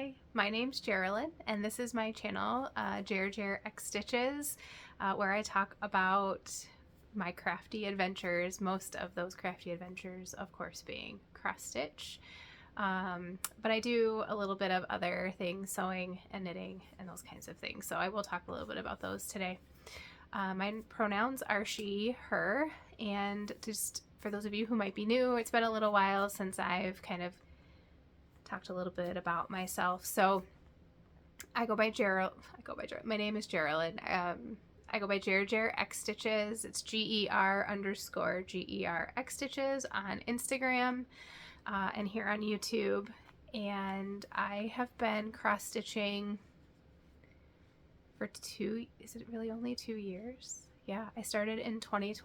Hi, my name's Geraldine, and this is my channel, X Stitches, where I talk about my crafty adventures, most of those crafty adventures, of course, being cross stitch. But I do a little bit of other things, sewing and knitting and those kinds of things. So I will talk a little bit about those today. My pronouns are she, her, and just for those of you who might be new, it's been a little while since I've kind of talked a little bit about myself. So I go by Gerald. My name is Geraldine. I go by X Stitches. It's GER_GER X Stitches on Instagram and here on YouTube. And I have been cross stitching for is it really only 2 years? Yeah, I started in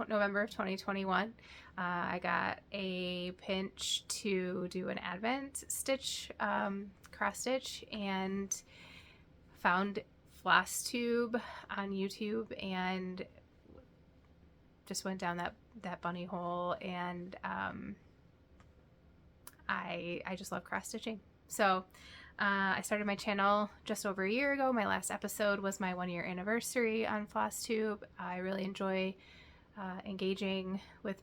November of 2021. I got a pinch to do an Advent stitch, cross stitch, and found Flosstube on YouTube and just went down that bunny hole, and I just love cross stitching. So I started my channel just over a year ago. My last episode was my 1-year anniversary on Flosstube. I really enjoy engaging with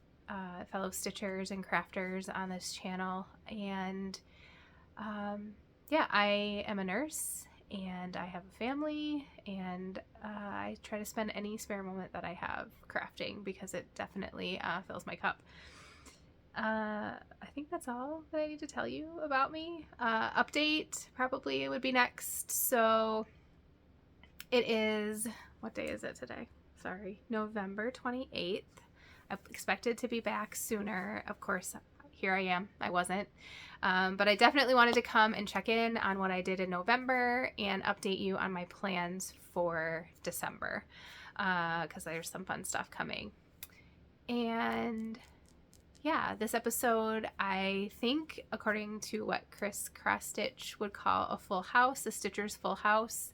fellow stitchers and crafters on this channel. And yeah, I am a nurse and I have a family, and I try to spend any spare moment that I have crafting because it definitely fills my cup. I think that's all that I need to tell you about me. Update probably would be next. So it is, what day is it today? Sorry, November 28th. I expected to be back sooner. Of course, here I am. I wasn't. But I definitely wanted to come and check in on what I did in November and update you on my plans for December, because there's some fun stuff coming. And yeah, this episode, I think, according to what Chris Cross Stitch would call a full house, a Stitcher's full house,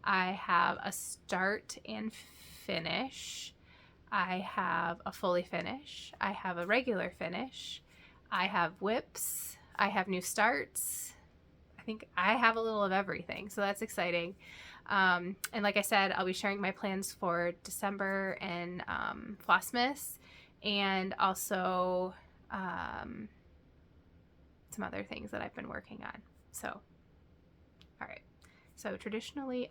I have a start and finish. I have a fully finish. I have a regular finish. I have whips. I have new starts. I think I have a little of everything, so that's exciting. And like I said, I'll be sharing my plans for December and Flossmass, and also some other things that I've been working on. So, all right. So traditionally,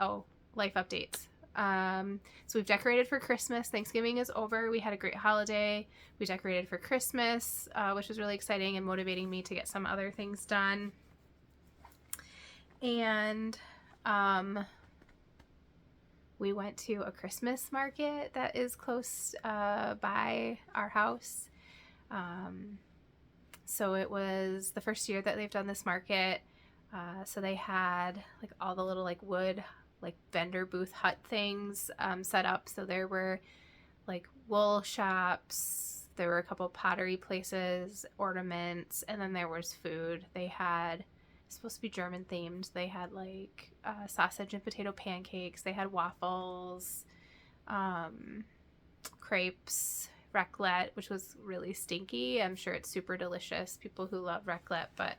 life updates. So we've decorated for Christmas. Thanksgiving is over. We had a great holiday. We decorated for Christmas, which was really exciting and motivating me to get some other things done. And we went to a Christmas market that is close by our house. So it was the first year that they've done this market. So they had like all the little like wood, like vendor booth hut things set up. So there were like wool shops, there were a couple pottery places, ornaments, and then there was food. They had, supposed to be German themed. They had like sausage and potato pancakes. They had waffles, crepes, raclette, which was really stinky. I'm sure it's super delicious. People who love raclette, but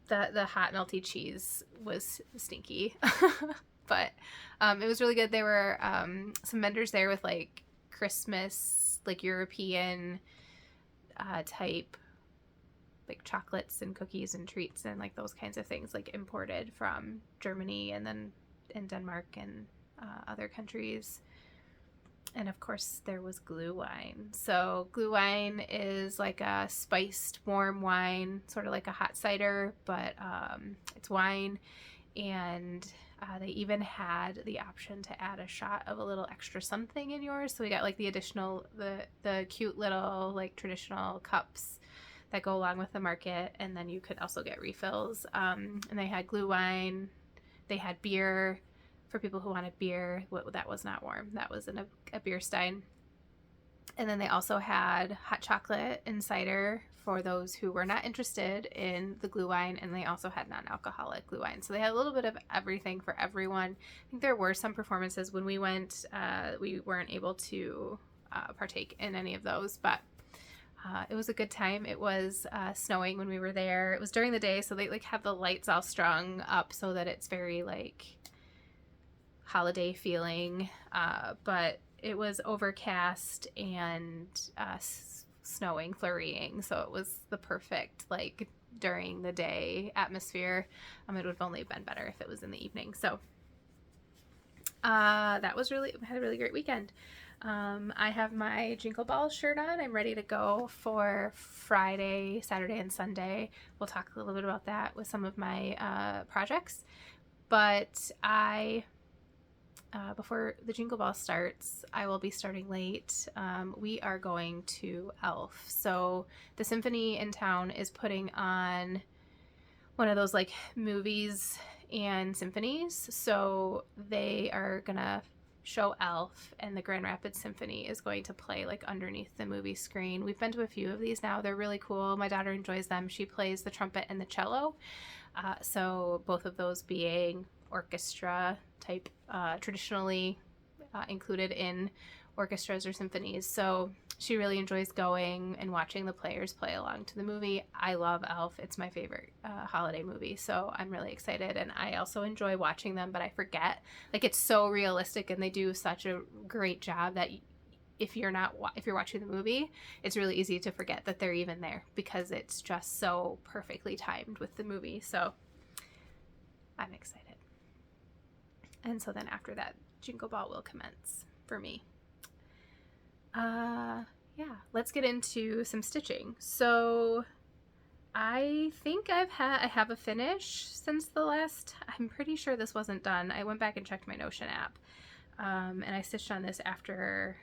the hot melty cheese was stinky. But it was really good. There were some vendors there with like Christmas, like European type like chocolates and cookies and treats and like those kinds of things, like imported from Germany and then in Denmark and other countries. And of course there was glühwein. So glühwein is like a spiced warm wine, sort of like a hot cider, but it's wine. And they even had the option to add a shot of a little extra something in yours. So we got like the additional, the cute little like traditional cups that go along with the market, and then you could also get refills. And they had glühwein, they had beer for people who wanted beer. That was not warm, that was in a beer stein. And then they also had hot chocolate and cider for those who were not interested in the glühwein, and they also had non-alcoholic glühwein. So they had a little bit of everything for everyone. I think there were some performances when we went. We weren't able to partake in any of those, but It was a good time. It was snowing when we were there. It was during the day, so they like have the lights all strung up so that it's very like holiday feeling, but it was overcast and snowing, flurrying, so it was the perfect like during the day atmosphere. It would have only been better if it was in the evening. So that was really, had a really great weekend. I have my Jingle Ball shirt on. I'm ready to go for Friday, Saturday, and Sunday. We'll talk a little bit about that with some of my projects. But before the Jingle Ball starts, I will be starting late. We are going to Elf. So the symphony in town is putting on one of those like movies and symphonies. So they are gonna show Elf, and the Grand Rapids Symphony is going to play like underneath the movie screen. We've been to a few of these now. They're really cool. My daughter enjoys them. She plays the trumpet and the cello. So both of those being orchestra type, traditionally included in orchestras or symphonies. So she really enjoys going and watching the players play along to the movie. I love Elf. It's my favorite holiday movie, so I'm really excited. And I also enjoy watching them, but I forget. Like, it's so realistic, and they do such a great job that if you're watching the movie, it's really easy to forget that they're even there because it's just so perfectly timed with the movie. So I'm excited. And so then after that, Jingle Ball will commence for me. Yeah, let's get into some stitching. So I think I have a finish since the last, I'm pretty sure this wasn't done. I went back and checked my Notion app, and I stitched on this after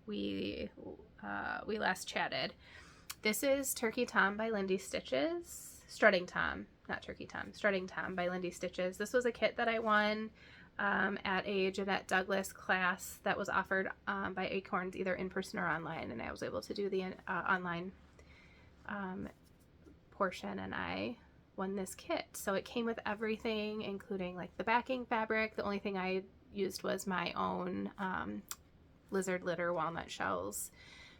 we last chatted. This is Turkey Tom by Lindy Stitches. Strutting Tom, not Turkey Tom. Strutting Tom by Lindy Stitches. This was a kit that I won at a Jeanette Douglas class that was offered by Acorns, either in person or online, and I was able to do the online portion, and I won this kit. So it came with everything, including like the backing fabric. The only thing I used was my own lizard litter walnut shells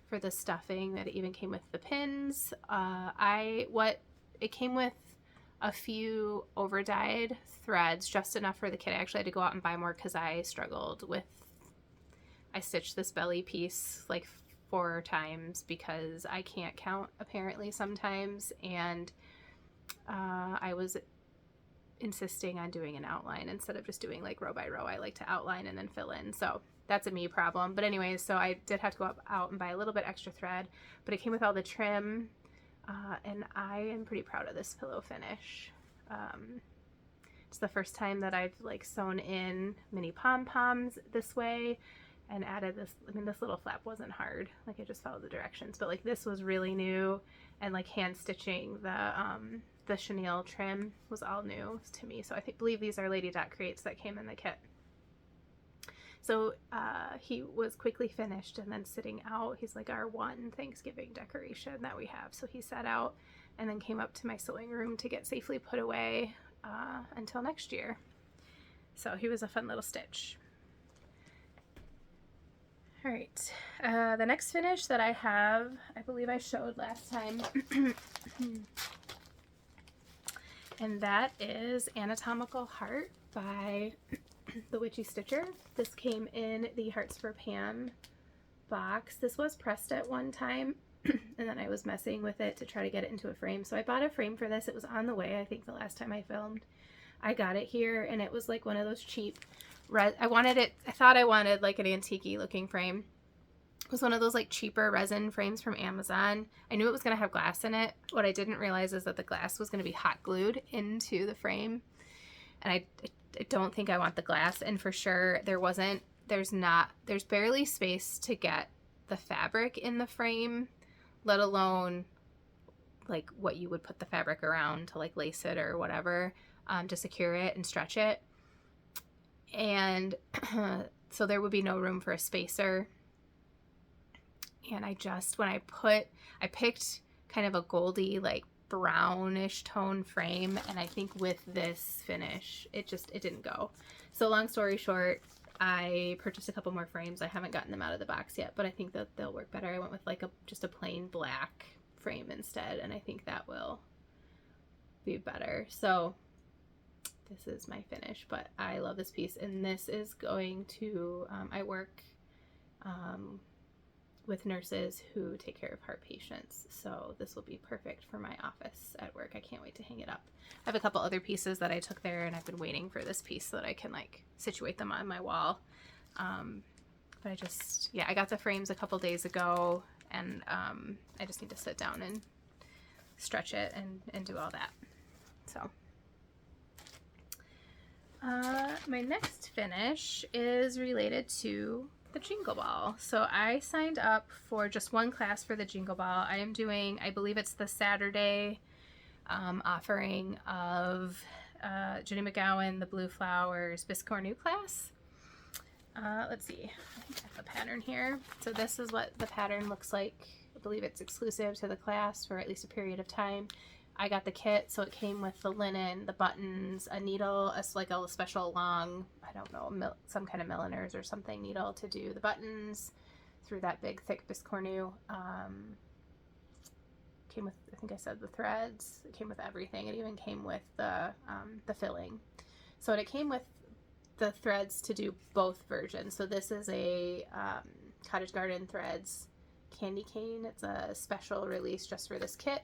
for the stuffing. That it even came with the pins. It came with a few over-dyed threads, just enough for the kit. I actually had to go out and buy more because I struggled with, I stitched this belly piece like 4 times because I can't count apparently sometimes, and I was insisting on doing an outline instead of just doing like row by row. I like to outline and then fill in, so that's a me problem. But anyways, so I did have to go out and buy a little bit extra thread, but it came with all the trim. And I am pretty proud of this pillow finish. It's the first time that I've like sewn in mini pom-poms this way and added this. I mean, this little flap wasn't hard. Like, I just followed the directions, but like this was really new, and like hand stitching the chenille trim was all new to me. So I believe these are Lady Dot Creates that came in the kit. So he was quickly finished and then sitting out. He's like our one Thanksgiving decoration that we have. So he sat out and then came up to my sewing room to get safely put away until next year. So he was a fun little stitch. All right, the next finish that I have, I believe I showed last time, and that is Anatomical Heart by the Witchy Stitcher. This came in the Hearts for Pam box. This was pressed at one time, and then I was messing with it to try to get it into a frame. So I bought a frame for this. It was on the way, I think, the last time I filmed. I got it here, and it was like one of those cheap, I thought I wanted like an antique-y looking frame. It was one of those like cheaper resin frames from Amazon. I knew it was going to have glass in it. What I didn't realize is that the glass was going to be hot glued into the frame, and I don't think I want the glass. And for sure there's barely space to get the fabric in the frame, let alone like what you would put the fabric around to like lace it or whatever, to secure it and stretch it. And so there would be no room for a spacer. And I picked kind of a goldy, like brownish tone frame, and I think with this finish it didn't go. So long story short, I purchased a couple more frames. I haven't gotten them out of the box yet, but I think that they'll work better. I went with like just a plain black frame instead, and I think that will be better. So this is my finish, but I love this piece, and this is going to, I work with nurses who take care of heart patients, so this will be perfect for my office at work. I can't wait to hang it up. I have a couple other pieces that I took there, and I've been waiting for this piece so that I can like situate them on my wall. But I got the frames a couple days ago, and I just need to sit down and stretch it and do all that. So my next finish is related to the Jingle Ball. So I signed up for just one class for the Jingle Ball. I am doing, I believe it's the Saturday offering of Jenny McGowan, the Blue Flowers Biscornu class. Let's see, I think I have a pattern here. So this is what the pattern looks like. I believe it's exclusive to the class for at least a period of time. I got the kit, so it came with the linen, the buttons, a needle, like a special long, I don't know, some kind of milliner's or something needle to do the buttons through that big thick biscornu. Came with, I think I said, the threads. It came with everything. It even came with the filling. So it came with the threads to do both versions. So this is a Cottage Garden Threads candy cane. It's a special release just for this kit.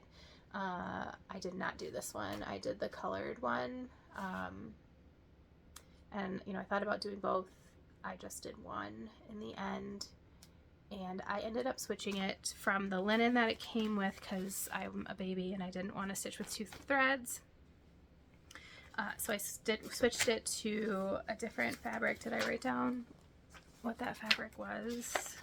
I did not do this one. I did the colored one. And, you know, I thought about doing both. I just did one in the end. And I ended up switching it from the linen that it came with because I'm a baby and I didn't want to stitch with two threads. So I switched it to a different fabric. Did I write down what that fabric was?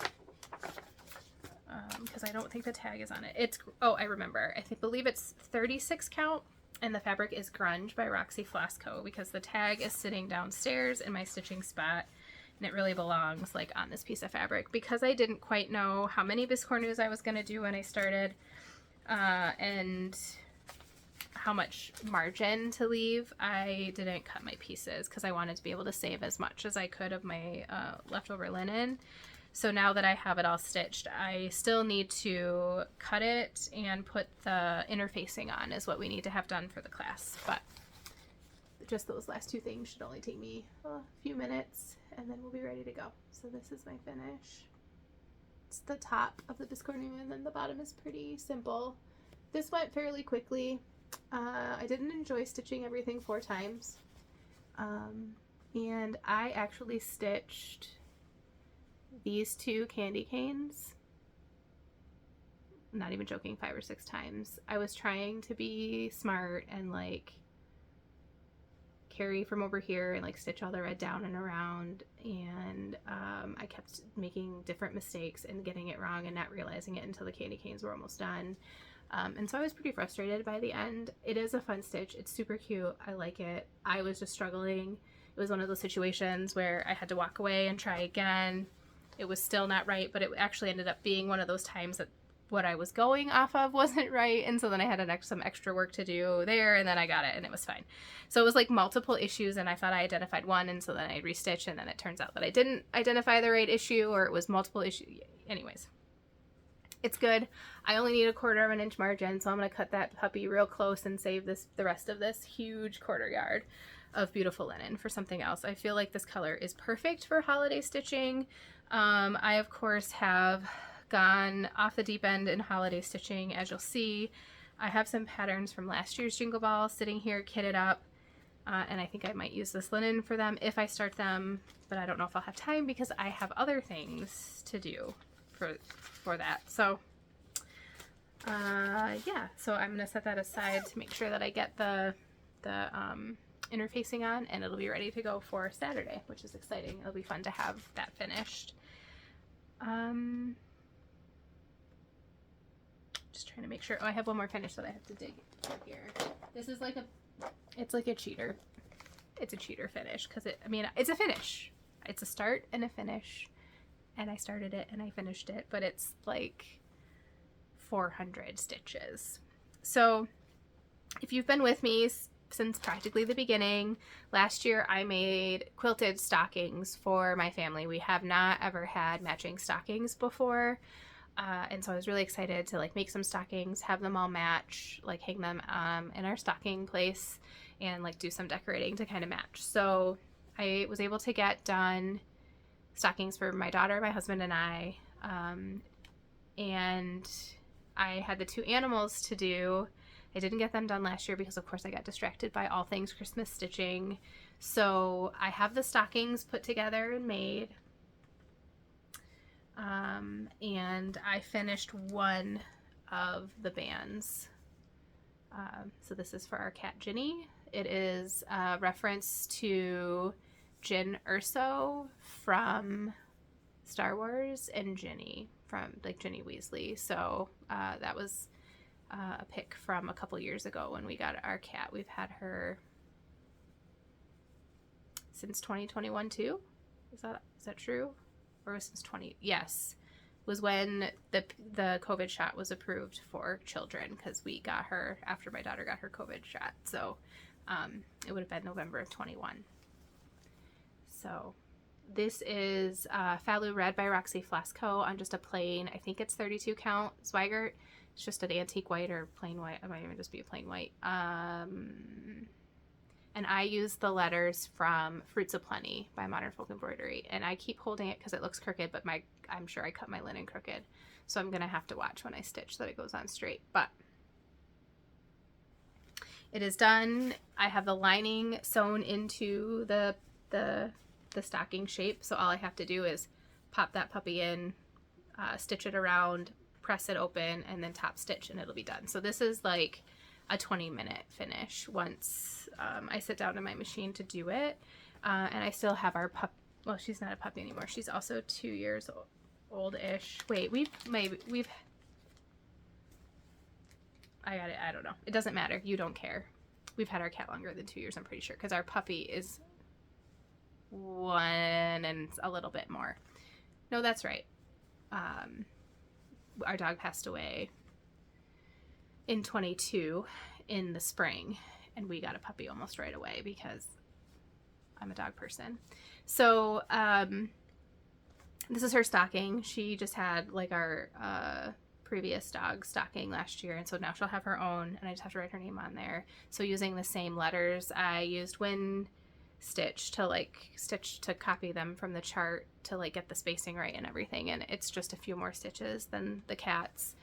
Because I don't think the tag is on it. Oh, I remember. I believe it's 36 count, and the fabric is Grunge by Roxy Floss Co, because the tag is sitting downstairs in my stitching spot, and it really belongs like on this piece of fabric. Because I didn't quite know how many biscornus I was going to do when I started, and how much margin to leave, I didn't cut my pieces because I wanted to be able to save as much as I could of my leftover linen. So now that I have it all stitched, I still need to cut it and put the interfacing on is what we need to have done for the class. But just those last two things should only take me a few minutes, and then we'll be ready to go. So this is my finish. It's the top of the biscornu, and then the bottom is pretty simple. This went fairly quickly. I didn't enjoy stitching everything 4 times. And I actually stitched these 2 candy canes, not even joking, 5 or 6 times. I was trying to be smart and like carry from over here and like stitch all the red down and around, and I kept making different mistakes and getting it wrong and not realizing it until the candy canes were almost done. And so I was pretty frustrated by the end. It is a fun stitch. It's super cute. I like it. I was just struggling. It was one of those situations where I had to walk away and try again. It was still not right, but it actually ended up being one of those times that what I was going off of wasn't right, and so then I had some extra work to do there, and then I got it, and it was fine. So it was like multiple issues, and I thought I identified one, and so then I restitched, and then it turns out that I didn't identify the right issue, or it was multiple issues. Anyways, it's good. I only need a 1/4 of an inch margin, so I'm going to cut that puppy real close and save the rest of this huge 1/4 yard of beautiful linen for something else. I feel like this color is perfect for holiday stitching. I, of course, have gone off the deep end in holiday stitching. As you'll see, I have some patterns from last year's Jingle Ball sitting here kitted up, and I think I might use this linen for them if I start them, but I don't know if I'll have time because I have other things to do for that. So yeah, so I'm gonna set that aside to make sure that I get the interfacing on, and it'll be ready to go for Saturday, which is exciting. It'll be fun to have that finished. Just trying to make sure. Oh, I have one more finish that I have to dig here. This is like it's like a cheater. It's a cheater finish because it's a finish. It's a start and a finish, and I started it and I finished it, but it's like 400 stitches. So if you've been with me since practically the beginning. Last year I made quilted stockings for my family. We have not ever had matching stockings before. And so I was really excited to like make some stockings, have them all match, like hang them in our stocking place and like do some decorating to kind of match. So I was able to get done stockings for my daughter, my husband, and I. And I had the 2 animals to do. I didn't get them done last year because of course I got distracted by all things Christmas stitching. So I have the stockings put together and made. And I finished one of the bands. So this is for our cat Ginny. It is a reference to Jyn Erso from Star Wars and Ginny from like Ginny Weasley. So that was a pick from a couple years ago when we got our cat. We've had her since 2021 too. Is that true? Or since 20? Yes, it was when the COVID shot was approved for children, because we got her after my daughter got her COVID shot. So it would have been November of 21. So this is Fallu Red by Roxy Floss Co on just a plain, I think it's 32 count Zweigart. It's just an antique white or plain white. It might even just be a plain white. And I use the letters from Fruits of Plenty by Modern Folk Embroidery. And I keep holding it because it looks crooked, but I'm sure I cut my linen crooked. So I'm going to have to watch when I stitch that it goes on straight. But it is done. I have the lining sewn into the stocking shape. So all I have to do is pop that puppy in, stitch it around, press it open, and then top stitch, and it'll be done. So this is like a 20-minute finish once I sit down in my machine to do it. And I still have our pup. Well, she's not a puppy anymore. She's also 2 years old-ish. Wait, I got it. I don't know. It doesn't matter. You don't care. We've had our cat longer than 2 years, I'm pretty sure, because our puppy is 1 and a little bit more. No, that's right. Our dog passed away in 22 in the spring, and we got a puppy almost right away because I'm a dog person. So this is her stocking. She just had like our previous dog stocking last year, and so now she'll have her own, and I just have to write her name on there. So using the same letters, I used Win Stitch to like stitch to copy them from the chart to like get the spacing right and everything, and it's just a few more stitches than the cat's.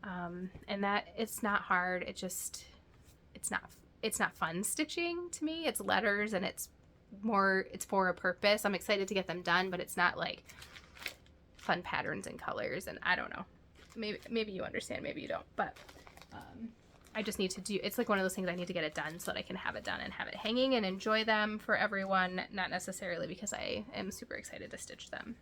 And that it's not hard. It's not fun stitching to me. It's letters and it's for a purpose. I'm excited to get them done, but it's not like fun patterns and colors, and I don't know. Maybe you understand, maybe you don't, but I just need to do, it's like one of those things I need to get it done so that I can have it done and have it hanging and enjoy them for everyone, not necessarily because I am super excited to stitch them.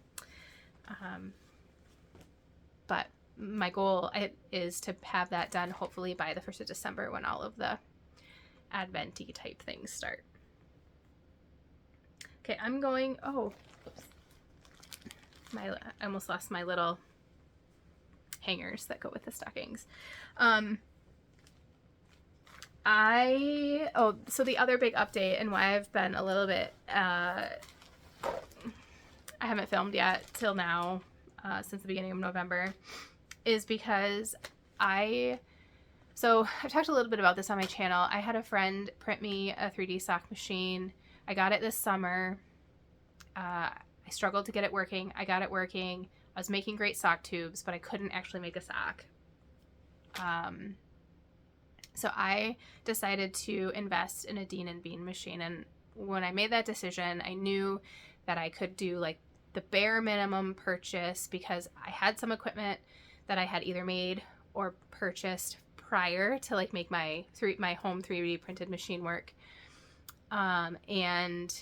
But my goal is to have that done hopefully by the 1st of December when all of the Advent-y type things start. Okay, I'm going, oh, oops. I almost lost my little hangers that go with the stockings. So the other big update and why I've been a little bit, I haven't filmed yet till now, since the beginning of November, is because I've talked a little bit about this on my channel. I had a friend print me a 3D sock machine. I got it this summer. I struggled to get it working. I got it working. I was making great sock tubes, but I couldn't actually make a sock. So I decided to invest in a Dean & Bean machine. And when I made that decision, I knew that I could do like the bare minimum purchase because I had some equipment that I had either made or purchased prior to like make my home 3D printed machine work. And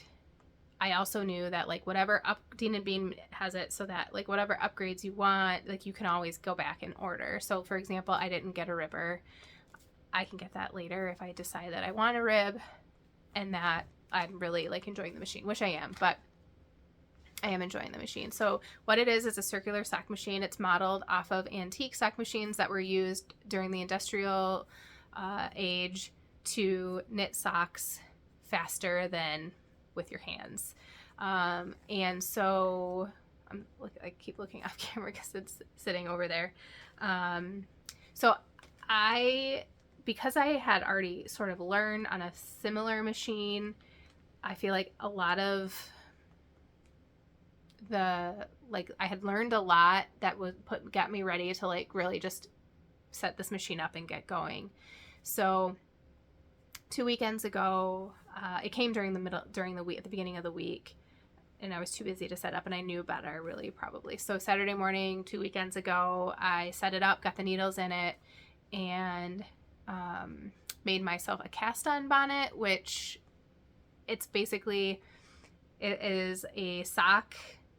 I also knew that like whatever Dean & Bean has it so that like whatever upgrades you want, like you can always go back and order. So for example, I didn't get a ribber. I can get that later if I decide that I want a rib and that I'm really like enjoying the machine, which I am, but I am enjoying the machine. So what it is a circular sock machine. It's modeled off of antique sock machines that were used during the industrial age to knit socks faster than with your hands. And so I keep looking off camera because it's sitting over there. So because I had already sort of learned on a similar machine, I feel like a lot of I had learned a lot that got me ready to like really just set this machine up and get going. So 2 weekends ago, it came during the week, at the beginning of the week, and I was too busy to set up, and I knew better, really, probably. So Saturday morning, 2 weekends ago, I set it up, got the needles in it, and made myself a cast-on bonnet, which it is a sock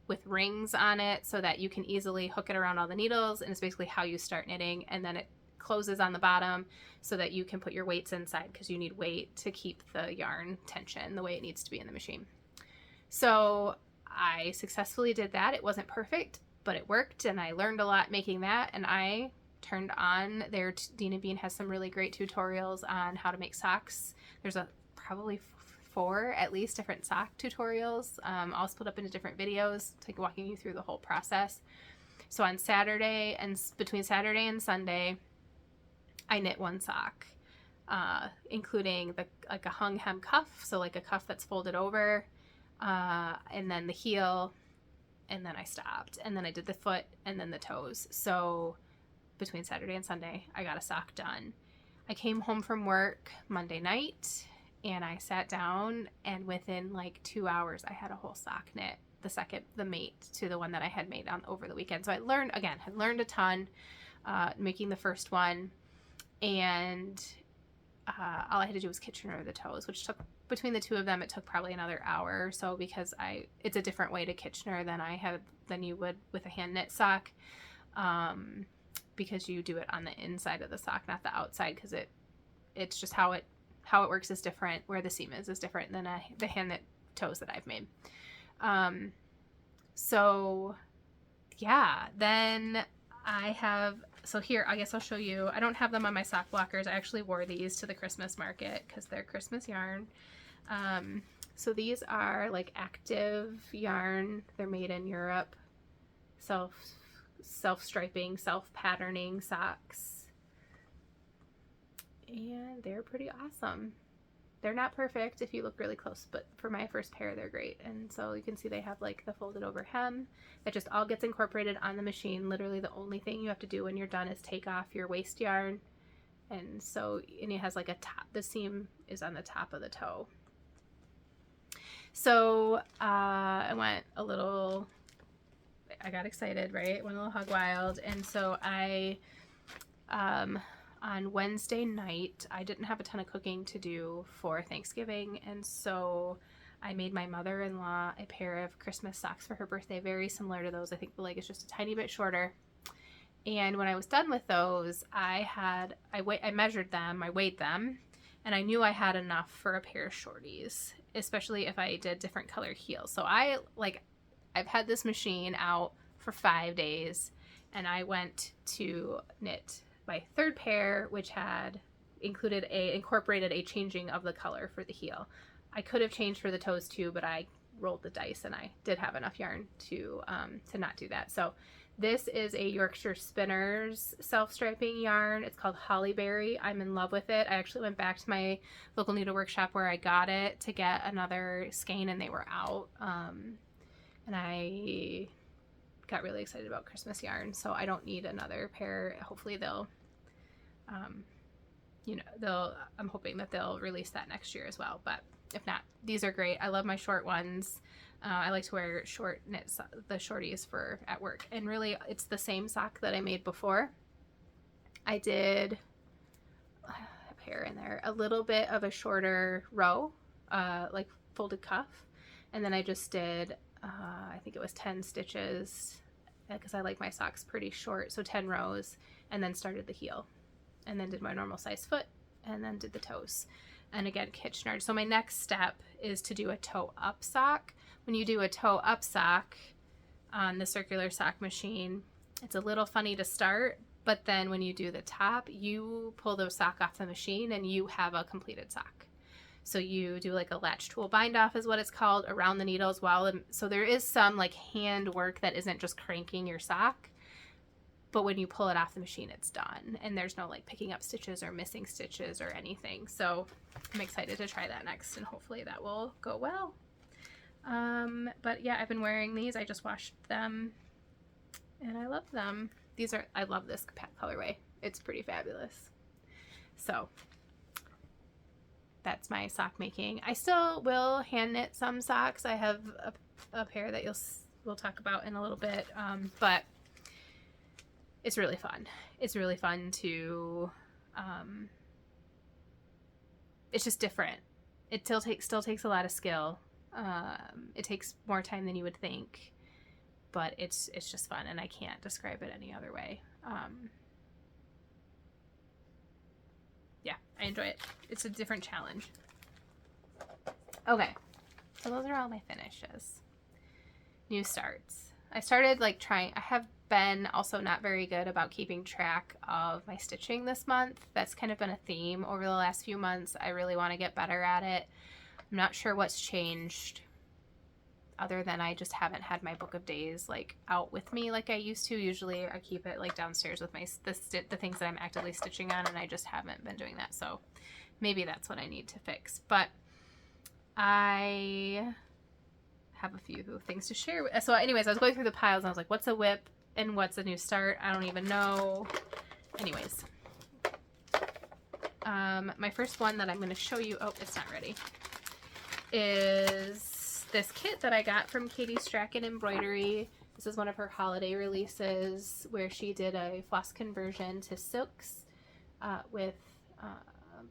with rings on it so that you can easily hook it around all the needles, and it's basically how you start knitting, and then it closes on the bottom so that you can put your weights inside, because you need weight to keep the yarn tension the way it needs to be in the machine. So I successfully did that. It wasn't perfect, but it worked, and I learned a lot making that, and I turned on Dina Bean has some really great tutorials on how to make socks. There's probably 4 at least different sock tutorials, all split up into different videos, like walking you through the whole process. So on Saturday, and between Saturday and Sunday, I knit 1 sock, including a hung hem cuff, so like a cuff that's folded over, and then the heel, and then I stopped, and then I did the foot, and then the toes. So between Saturday and Sunday, I got a sock done. I came home from work Monday night, and I sat down, and within like 2 hours, I had a whole sock knit, the mate to the one that I had made over the weekend. So I learned a ton making the first one, and all I had to do was Kitchener the toes, which took, between the two of them, it took probably another hour or so, because it's a different way to Kitchener than you would with a hand knit sock, because you do it on the inside of the sock, not the outside, because it's just how it works is different, where the seam is different than the hand knit toes that I've made. So yeah, then so here, I guess I'll show you. I don't have them on my sock blockers. I actually wore these to the Christmas market because they're Christmas yarn. So these are like active yarn. They're made in Europe. Self-striping, self-patterning socks. And they're pretty awesome. They're not perfect if you look really close, but for my first pair, they're great. And so you can see they have like the folded over hem that just all gets incorporated on the machine. Literally the only thing you have to do when you're done is take off your waste yarn. And it has like a top, the seam is on the top of the toe. So I got excited, right? Went a little hog wild. And so on Wednesday night, I didn't have a ton of cooking to do for Thanksgiving, and so I made my mother-in-law a pair of Christmas socks for her birthday, very similar to those. I think the leg is just a tiny bit shorter. And when I was done with those, I measured them, I weighed them, and I knew I had enough for a pair of shorties, especially if I did different color heels. So I've had this machine out for 5 days, and I went to knit my third pair, which had incorporated a changing of the color for the heel. I could have changed for the toes too, but I rolled the dice, and I did have enough yarn to not do that. So this is a Yorkshire Spinners self-striping yarn. It's called Hollyberry. I'm in love with it. I actually went back to my local needle workshop where I got it to get another skein, and they were out. And I got really excited about Christmas yarn, so I don't need another pair. Hopefully I'm hoping that they'll release that next year as well, but if not, these are great. I love my short ones. I like to wear short knits, the shorties at work, and really it's the same sock that I made before. I did a pair in there, a little bit of a shorter row, like folded cuff, and then I just did I think it was 10 stitches, because I like my socks pretty short, so 10 rows, and then started the heel, and then did my normal size foot, and then did the toes, and again Kitchener. So my next step is to do a toe up sock. When you do a toe up sock on the circular sock machine, it's a little funny to start, but then when you do the top, you pull the sock off the machine and you have a completed sock. So you do like a latch tool bind off is what it's called around the needles so there is some like hand work that isn't just cranking your sock, but when you pull it off the machine, it's done. And there's no like picking up stitches or missing stitches or anything. So I'm excited to try that next and hopefully that will go well. But yeah, I've been wearing these. I just washed them and I love them. I love this colorway. It's pretty fabulous. So that's my sock making. I still will hand knit some socks. I have a pair that we'll talk about in a little bit. But it's really fun. It's really fun to, it's just different. It still takes a lot of skill. It takes more time than you would think, but it's just fun and I can't describe it any other way. Yeah, I enjoy it. It's a different challenge. Okay, so those are all my finishes. New starts. I started like I have been also not very good about keeping track of my stitching this month. That's kind of been a theme over the last few months. I really want to get better at it. I'm not sure what's changed other than I just haven't had my book of days like out with me like I used to. Usually I keep it like downstairs with the things that I'm actively stitching on, and I just haven't been doing that. So maybe that's what I need to fix. But I have a few things to share. So anyways, I was going through the piles and I was like, what's a whip and what's a new start? I don't even know. Anyways, my first one that I'm going to show you, oh, it's not ready, is this kit that I got from Katie Strachan Embroidery. This is one of her holiday releases where she did a floss conversion to silks with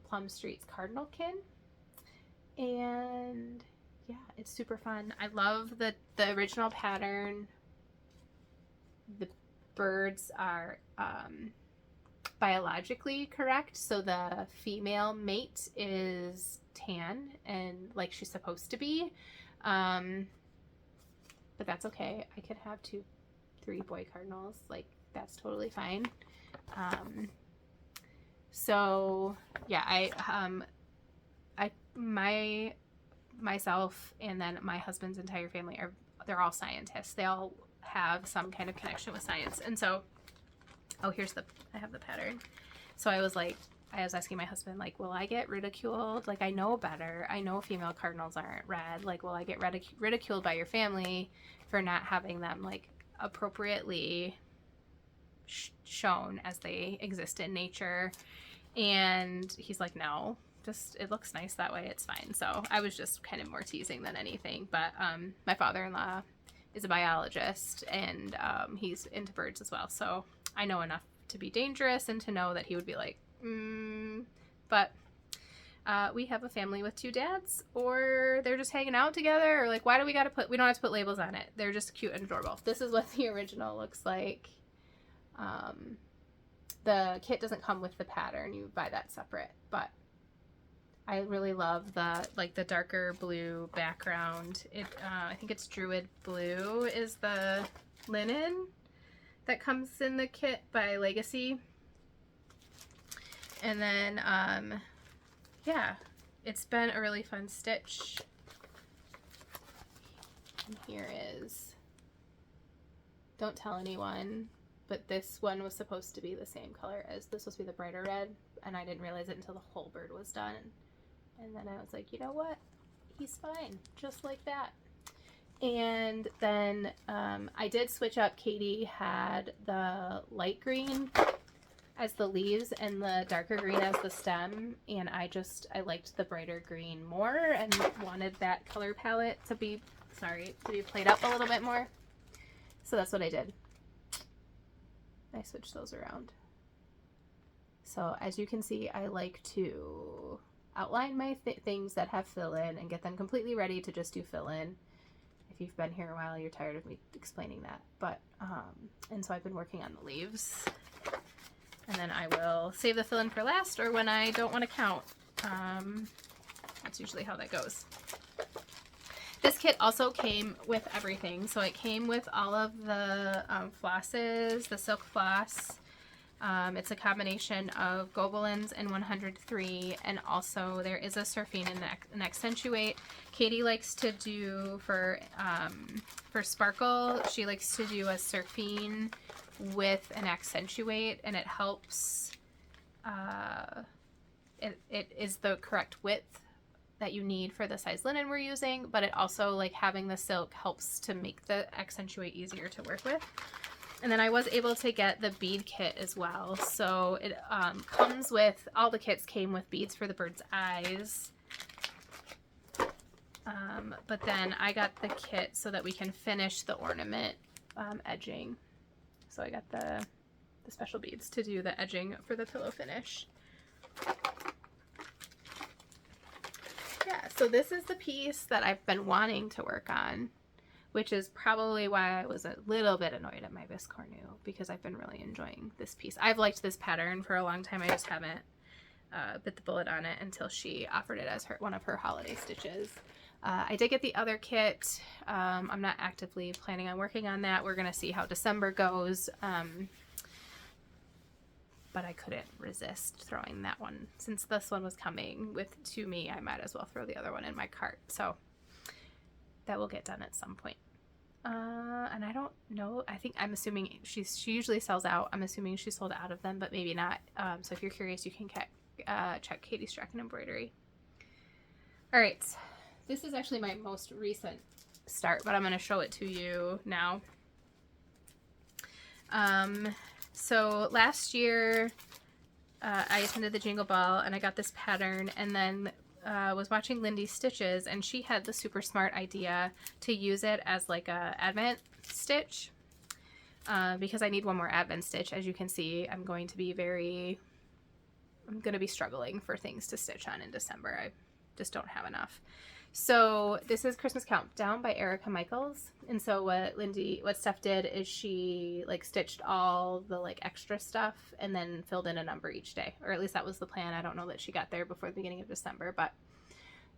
Plum Street's Cardinal Kin. And yeah, it's super fun. I love the original pattern. The birds are biologically correct, so the female mate is tan and like she's supposed to be. But that's okay. I could have 3 boy cardinals. Like that's totally fine. So yeah, myself and then my husband's entire family they're all scientists. They all have some kind of connection with science. And so, oh, I have the pattern. So I was asking my husband, like, will I get ridiculed? Like, I know better. I know female cardinals aren't red. Like, will I get ridiculed by your family for not having them, like, appropriately shown as they exist in nature? And he's like, no, just, it looks nice that way. It's fine. So I was just kind of more teasing than anything. But my father-in-law is a biologist and he's into birds as well. So I know enough to be dangerous and to know that he would be like, but we have a family with 2 dads, or they're just hanging out together, or like, why do we we don't have to put labels on it. They're just cute and adorable. This is what the original looks like. The kit doesn't come with the pattern. You buy that separate, but I really love the darker blue background. I think it's Druid Blue is the linen that comes in the kit by Legacy. And then, yeah, it's been a really fun stitch. And here is, don't tell anyone, but this one was supposed to be the same color as, this was supposed to be the brighter red, and I didn't realize it until the whole bird was done. And then I was like, you know what? He's fine, just like that. And then I did switch up. Katie had the light green as the leaves and the darker green as the stem, and I liked the brighter green more and wanted that color palette to be played up a little bit more. So that's what I did. I switched those around. So as you can see, I like to outline my things that have fill-in and get them completely ready to just do fill-in. If you've been here a while, you're tired of me explaining that. But, and so I've been working on the leaves. And then I will save the fill-in for last, or when I don't want to count. That's usually how that goes. This kit also came with everything. So it came with all of the flosses, the silk floss, It's a combination of Gobelins and 103, and also there is a surfing and an accentuate. Katie likes to do for sparkle, she likes to do a surfing with an accentuate, and it helps, it is the correct width that you need for the size linen we're using, but it also, like, having the silk helps to make the accentuate easier to work with. And then I was able to get the bead kit as well. So it comes with, all the kits came with beads for the bird's eyes. But then I got the kit so that we can finish the ornament edging. So I got the special beads to do the edging for the pillow finish. Yeah, so this is the piece that I've been wanting to work on, which is probably why I was a little bit annoyed at my Viscornu, because I've been really enjoying this piece. I've liked this pattern for a long time. I just haven't bit the bullet on it until she offered it as one of her holiday stitches. I did get the other kit. I'm not actively planning on working on that. We're going to see how December goes. But I couldn't resist throwing that one. Since this one was coming to me, I might as well throw the other one in my cart. So that will get done at some point. And I don't know. I'm assuming she usually sells out. I'm assuming she sold out of them, but maybe not. So if you're curious, you can check Katie's Strutting Embroidery. All right. This is actually my most recent start, but I'm going to show it to you now. So last year, I attended the Jingle Ball and I got this pattern, and then was watching Lindy Stitches, and she had the super smart idea to use it as like a advent stitch, because I need one more advent stitch. As you can see, I'm going to be struggling for things to stitch on in December. I just don't have enough. So this is Christmas Countdown by Erica Michaels. And so what Steph did is she like stitched all the like extra stuff and then filled in a number each day, or at least that was the plan. I don't know that she got there before the beginning of December, but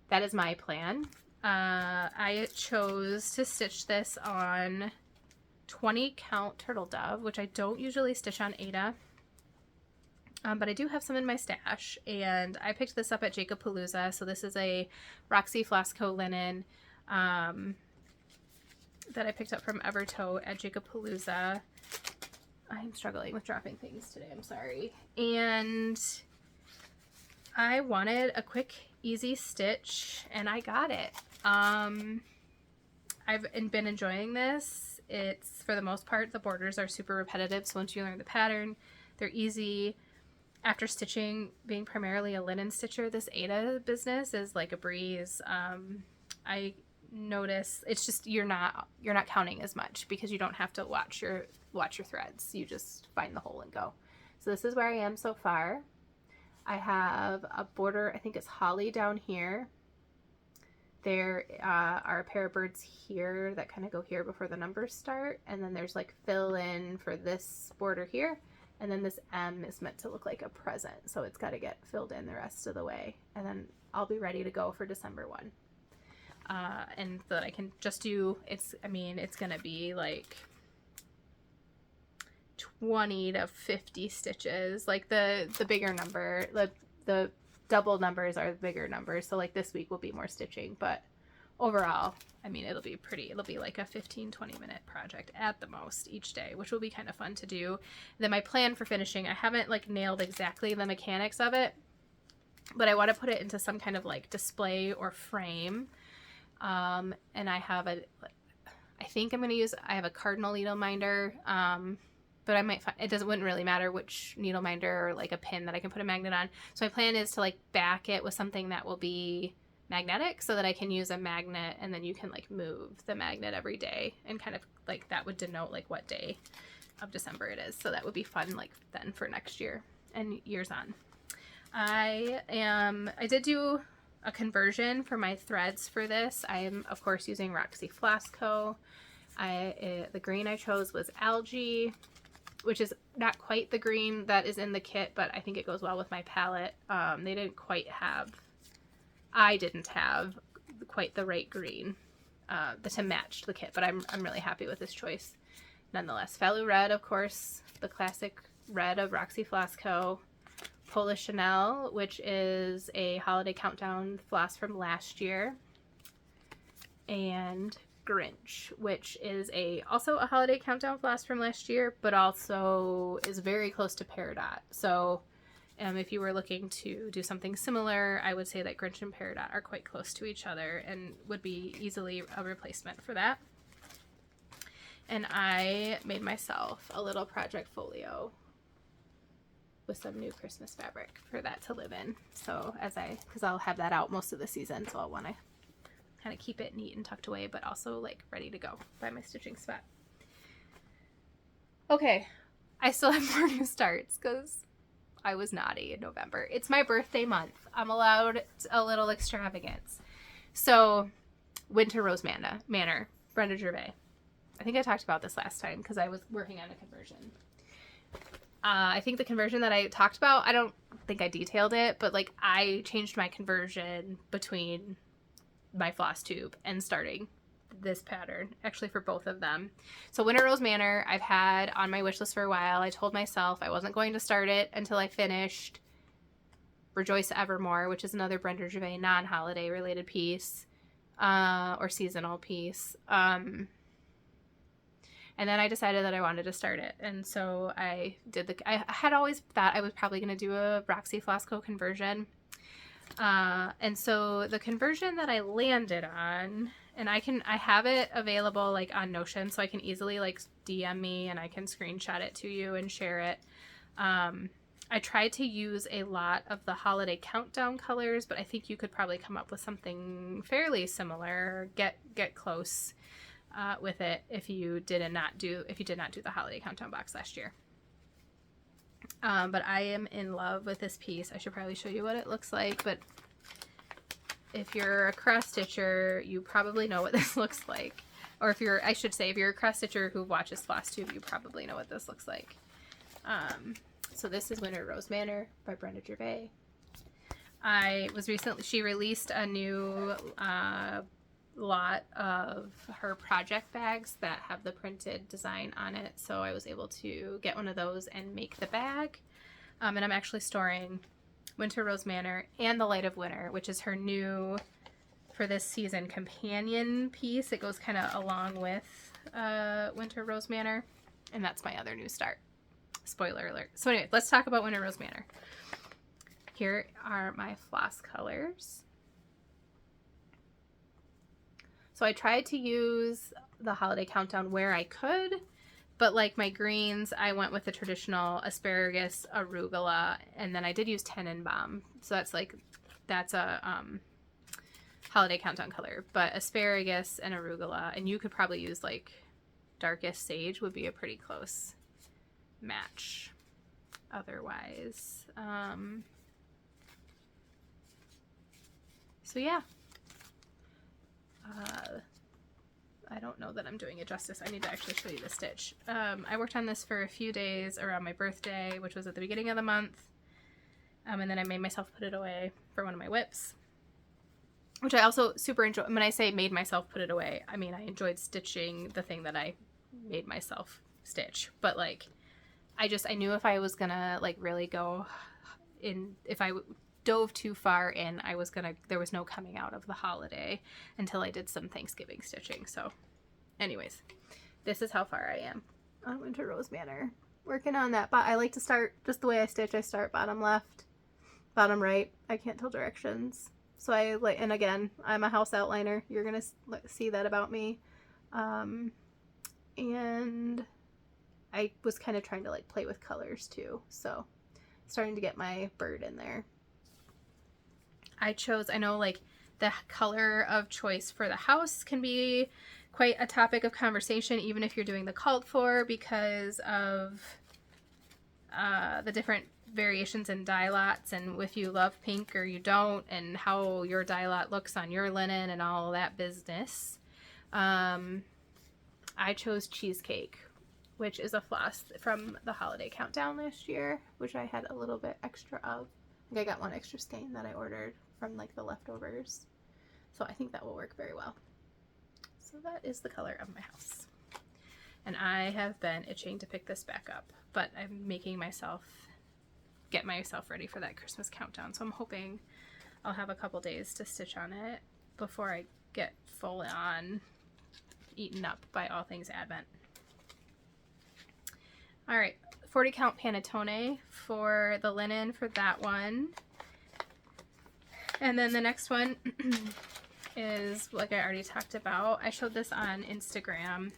that is my plan. I chose to stitch this on 20 count Turtle Dove, which I don't usually stitch on Aida. But I do have some in my stash, and I picked this up at Jacobpalooza. So this is a Roxy Floss Co linen that I picked up from Evertoe at Jacobpalooza. I'm struggling with dropping things today, I'm sorry. And I wanted a quick, easy stitch, and I got it. I've been enjoying this. It's, for the most part, the borders are super repetitive, so once you learn the pattern, they're easy. After stitching, being primarily a linen stitcher, this Aida business is like a breeze. I notice it's just you're not counting as much because you don't have to watch your threads. You just find the hole and go. So this is where I am so far. I have a border, I think it's holly down here. There are a pair of birds here that kind of go here before the numbers start, and then there's like fill in for this border here. And then this M is meant to look like a present, so it's got to get filled in the rest of the way. And then I'll be ready to go for December 1. And so that I can just do, it's going to be like 20 to 50 stitches. Like the bigger number, the double numbers are the bigger numbers. So like this week will be more stitching, but overall, it'll be like a 15-20 minute project at the most each day, which will be kind of fun to do. Then my plan for finishing, I haven't like nailed exactly the mechanics of it, but I want to put it into some kind of like display or frame. And I have I have a cardinal needle minder, but I might find, wouldn't really matter which needle minder or like a pin that I can put a magnet on. So my plan is to like back it with something that will be magnetic so that I can use a magnet, and then you can like move the magnet every day, and kind of like that would denote like what day of December it is. So that would be fun like then for next year and years on. I did do a conversion for my threads for this. I am of course using Roxy Floss Co. The green I chose was algae, which is not quite the green that is in the kit, but I think it goes well with my palette. I didn't have quite the right green to match the kit, but I'm really happy with this choice nonetheless. Fallow Red, of course, the classic red of Roxy Floss Co, Polish Chanel, which is a holiday countdown floss from last year, and Grinch, which is also a holiday countdown floss from last year, but also is very close to Peridot. So if you were looking to do something similar, I would say that Grinch and Peridot are quite close to each other and would be easily a replacement for that. And I made myself a little project folio with some new Christmas fabric for that to live in. So because I'll have that out most of the season, so I'll want to kind of keep it neat and tucked away, but also like ready to go by my stitching spot. Okay, I still have more new starts because I was naughty in November. It's my birthday month. I'm allowed a little extravagance. So, Winter Rose Manor, Brenda Gervais. I think I talked about this last time because I was working on a conversion. I think the conversion that I talked about, I don't think I detailed it, but like I changed my conversion between my floss tube and starting this pattern, actually for both of them. So Winter Rose Manor, I've had on my wish list for a while. I told myself I wasn't going to start it until I finished Rejoice Evermore, which is another Brenda Gervais non-holiday related piece, or seasonal piece. And then I decided that I wanted to start it. And so I had always thought I was probably going to do a Roxy Floss Co conversion. And so the conversion that I landed on, and I have it available like on Notion, so I can easily like DM me and I can screenshot it to you and share it. I tried to use a lot of the holiday countdown colors, but I think you could probably come up with something fairly similar, get close with it if you did not do the holiday countdown box last year. But I am in love with this piece. I should probably show you what it looks like, but if you're a cross stitcher, you probably know what this looks like. Or if you're a cross stitcher who watches Flosstube, you probably know what this looks like. So this is Winter Rose Manor by Brenda Gervais. She released a new lot of her project bags that have the printed design on it, so I was able to get one of those and make the bag. And I'm actually storing Winter Rose Manor and the Light of Winter, which is her new, for this season, companion piece. It goes kind of along with Winter Rose Manor, and that's my other new start. Spoiler alert. So anyway, let's talk about Winter Rose Manor. Here are my floss colors. So I tried to use the holiday countdown where I could, but like my greens, I went with the traditional asparagus, arugula, and then I did use Tannenbaum. So that's a holiday countdown color, but asparagus and arugula, and you could probably use like darkest sage would be a pretty close match otherwise. So yeah. I don't know that I'm doing it justice. I need to actually show you the stitch. I worked on this for a few days around my birthday, which was at the beginning of the month. And then I made myself put it away for one of my whips, which I also super enjoy. When I say made myself put it away, I mean I enjoyed stitching the thing that I made myself stitch. But like, I knew if I was gonna like really go in, if I dove too far in, there was no coming out of the holiday until I did some Thanksgiving stitching. So anyways, this is how far I am on Winter Rose Manor. Working on that, but I like to start just the way I stitch. I start bottom left, bottom right. I can't tell directions. So and again, I'm a house outliner. You're gonna see that about me. And I was kind of trying to like play with colors too. So starting to get my bird in there. I know like the color of choice for the house can be quite a topic of conversation, even if you're doing the called for, because of the different variations in dye lots, and if you love pink or you don't, and how your dye lot looks on your linen and all that business. I chose Cheesecake, which is a floss from the holiday countdown last year, which I had a little bit extra of. I think I got one extra skein that I ordered from like the leftovers. So I think that will work very well. So that is the color of my house. and I have been itching to pick this back up, but I'm making myself get myself ready for that Christmas countdown. So I'm hoping I'll have a couple days to stitch on it before I get full on eaten up by all things Advent. All right, 40 count panettone for the linen for that one. And then the next one is, like I already talked about, I showed this on Instagram,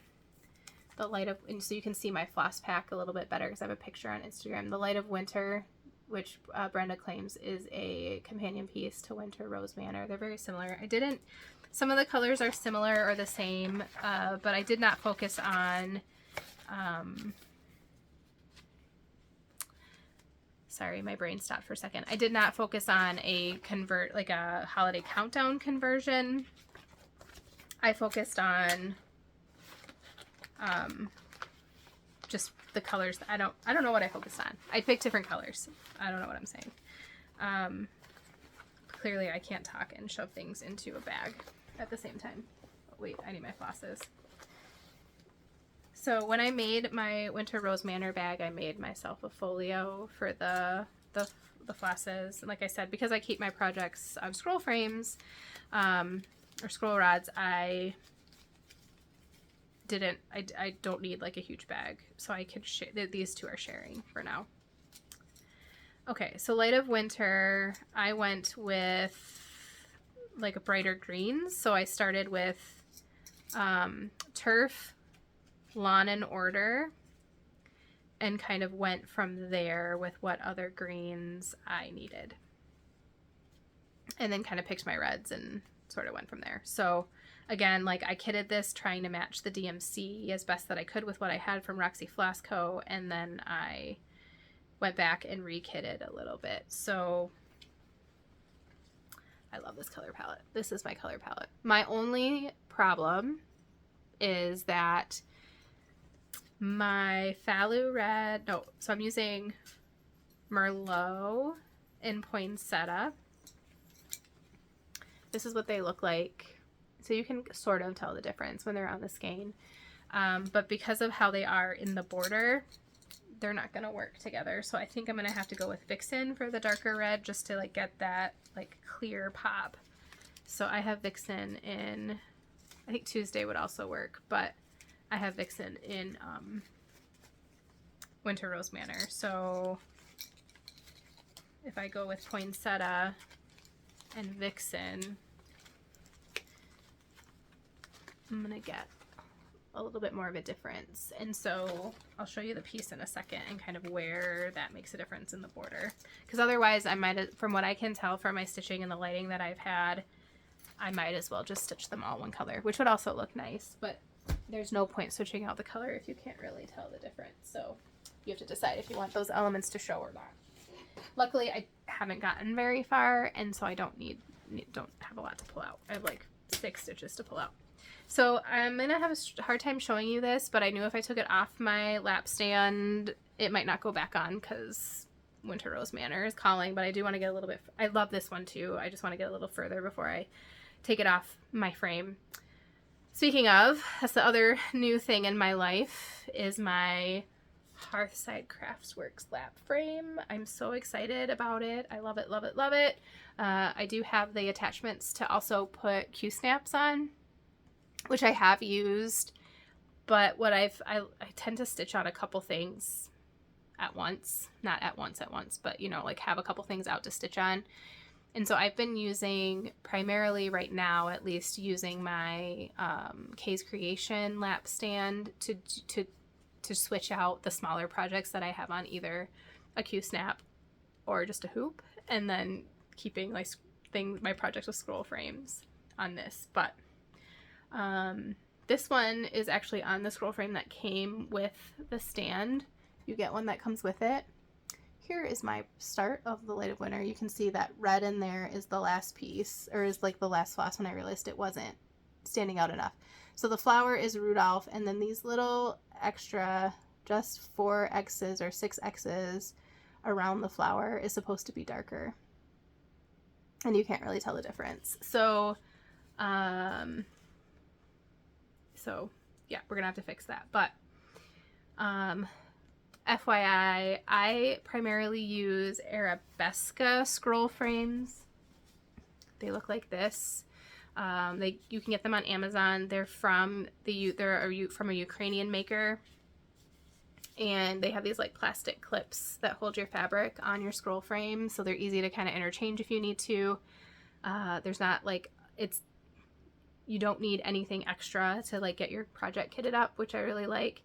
the light of, and so you can see my floss pack a little bit better because I have a picture on Instagram. The Light of Winter, which Brenda claims is a companion piece to Winter Rose Manor. They're very similar. Some of the colors are similar or the same, but I did not focus on, sorry, my brain stopped for a second. I did not focus on a holiday countdown conversion. I focused on just the colors. I don't know what I focused on. I picked different colors. I don't know what I'm saying. Clearly I can't talk and shove things into a bag at the same time. Oh, wait, I need my flosses. So when I made my Winter Rose Manor bag, I made myself a folio for the flosses. And like I said, because I keep my projects on scroll frames or scroll rods, I don't need like a huge bag, so I can share. These two are sharing for now. Okay, so Light of Winter, I went with like a brighter greens. So I started with turf, Lawn and Order, and kind of went from there with what other greens I needed. And then kind of picked my reds and sort of went from there. So again, like I kitted this trying to match the DMC as best that I could with what I had from Roxy Floss Co. And then I went back and re-kitted a little bit. So I love this color palette. This is my color palette. My only problem is that my Fallow Red, so I'm using Merlot and Poinsettia. This is what they look like. So you can sort of tell the difference when they're on the skein. But because of how they are in the border, they're not going to work together. So I think I'm going to have to go with Vixen for the darker red just to like get that like clear pop. So I have Vixen in, I think Tuesday would also work, but I have Vixen in Winter Rose Manor. So if I go with Poinsettia and Vixen, I'm going to get a little bit more of a difference. And so I'll show you the piece in a second and kind of where that makes a difference in the border. Because otherwise I might, from what I can tell from my stitching and the lighting that I've had, I might as well just stitch them all one color, which would also look nice, but there's no point switching out the color if you can't really tell the difference. So you have to decide if you want those elements to show or not. Luckily I haven't gotten very far, and so I don't have a lot to pull out. I have like 6 stitches to pull out. So I'm going to have a hard time showing you this, but I knew if I took it off my lap stand, it might not go back on because Winter Rose Manor is calling, but I do want to get a little bit, I love this one too. I just want to get a little further before I take it off my frame. Speaking of, that's the other new thing in my life is my Hearthside Craftsworks lap frame. I'm so excited about it. I love it, love it, love it. I do have the attachments to also put Q-snaps on, which I have used, but what I tend to stitch on a couple things at once, not at once, but you know, like have a couple things out to stitch on. And so I've been using primarily right now, at least using my Kay's Creation lap stand to switch out the smaller projects that I have on either a Q-snap or just a hoop, and then keeping like my projects with scroll frames on this. But this one is actually on the scroll frame that came with the stand. You get one that comes with it. Here is my start of the Light of Winter. You can see that red in there is the last piece, or is like the last floss when I realized it wasn't standing out enough. So the flower is Rudolph, and then these little extra, just 4 X's or 6 X's around the flower is supposed to be darker. And you can't really tell the difference. So, yeah, we're gonna have to fix that. But FYI, I primarily use Arabesque scroll frames. They look like this. You can get them on Amazon. They're from a Ukrainian maker, and they have these like plastic clips that hold your fabric on your scroll frame, so they're easy to kind of interchange if you need to. There's not like you don't need anything extra to like get your project kitted up, which I really like.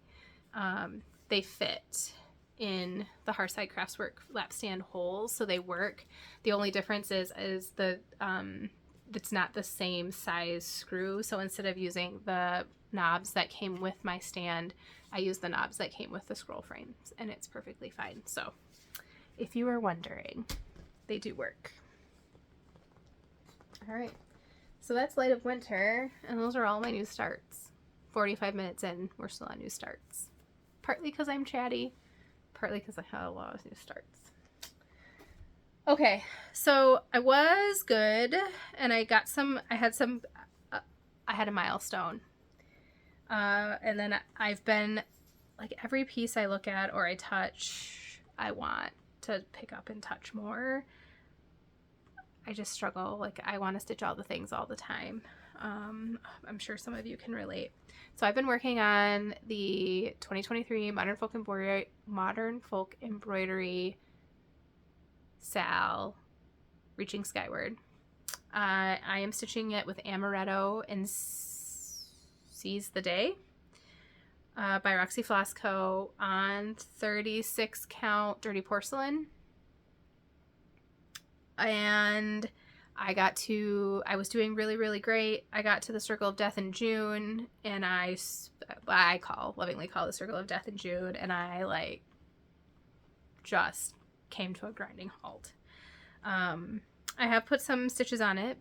They fit in the Hearthside Craftswork lap stand holes, so they work. The only difference is it's not the same size screw, so instead of using the knobs that came with my stand, I use the knobs that came with the scroll frames, and it's perfectly fine. So if you were wondering, they do work. All right, so that's Light of Winter, and those are all my new starts. 45 minutes in, we're still on new starts. Partly because I'm chatty, partly because I had a lot of new starts. Okay, so I was good, and I had a milestone. And then I've been, like, every piece I look at or I touch, I want to pick up and touch more. I just struggle. Like, I want to stitch all the things all the time. I'm sure some of you can relate. So I've been working on the 2023 Modern Folk Embroidery Sal Reaching Skyward. I am stitching it with Amaretto and Seize the Day by Roxy Floss Co on 36 count dirty porcelain. And I was doing really, really great. I got to the Circle of Death in June, and I lovingly call the Circle of Death in June, and I like just came to a grinding halt. I have put some stitches on it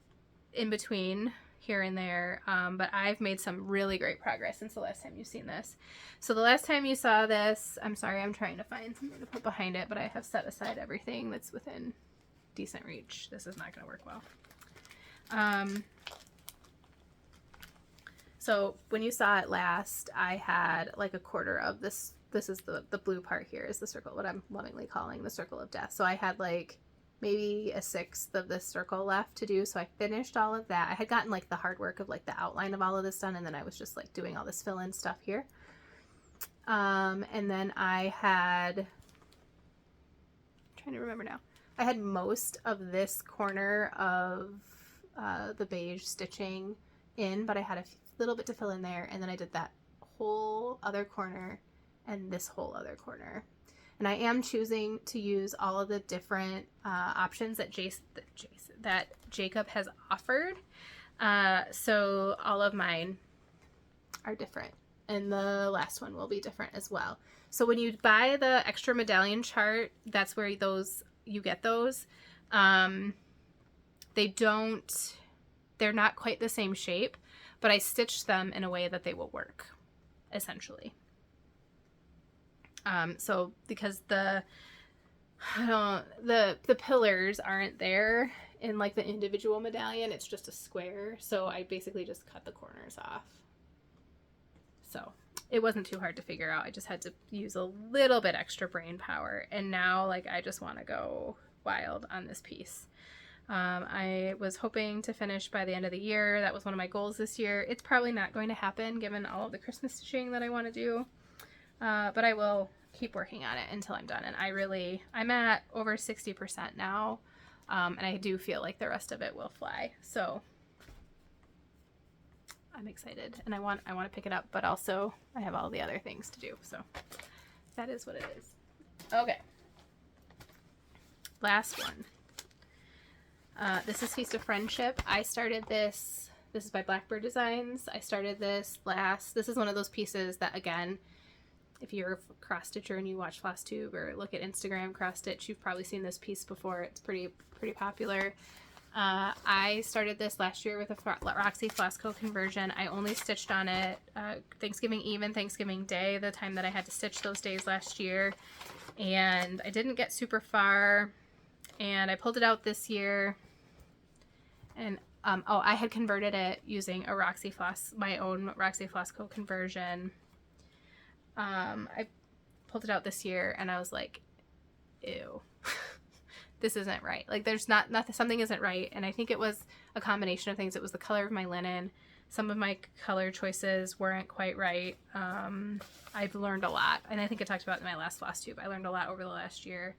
in between here and there, but I've made some really great progress since the last time you've seen this. So the last time you saw this, I'm sorry, I'm trying to find something to put behind it, but I have set aside everything that's within decent reach. This is not going to work well. So when you saw it last, I had like a quarter of this. This is the blue part here is the circle, what I'm lovingly calling the Circle of Death. So I had like maybe a sixth of this circle left to do. So I finished all of that. I had gotten like the hard work of like the outline of all of this done, and then I was just like doing all this fill-in stuff here. And then I had, I'm trying to remember now. I had most of this corner of the beige stitching in, but I had a little bit to fill in there, and then I did that whole other corner and this whole other corner. And I am choosing to use all of the different options that Jacob has offered. So all of mine are different, and the last one will be different as well. So when you buy the extra medallion chart, that's where you get those. They're not quite the same shape, but I stitched them in a way that they will work, essentially. So because the pillars aren't there in like the individual medallion, it's just a square. So I basically just cut the corners off. So it wasn't too hard to figure out. I just had to use a little bit extra brain power. And now like I just want to go wild on this piece. I was hoping to finish by the end of the year. That was one of my goals this year. It's probably not going to happen given all of the Christmas stitching that I want to do. But I will keep working on it until I'm done. And I'm at over 60% now. And I do feel like the rest of it will fly. So I'm excited, and I want to pick it up, but also I have all the other things to do. So that is what it is. Okay. Last one. This is Feast of Friendship. I started this. This is by Blackbird Designs. I started this this is one of those pieces that, again, if you're a cross stitcher and you watch Flosstube or look at Instagram cross stitch, you've probably seen this piece before. It's pretty popular. I started this last year with a Roxy Floss Co conversion. I only stitched on it Thanksgiving Eve and Thanksgiving Day, the time that I had to stitch those days last year, and I didn't get super far, and I pulled it out this year. And I had converted it using my own Roxy Floss Co conversion. I pulled it out this year and I was like, ew, this isn't right. Like there's not something isn't right. And I think it was a combination of things. It was the color of my linen. Some of my color choices weren't quite right. I've learned a lot. And I think I talked about it in my last floss tube. I learned a lot over the last year.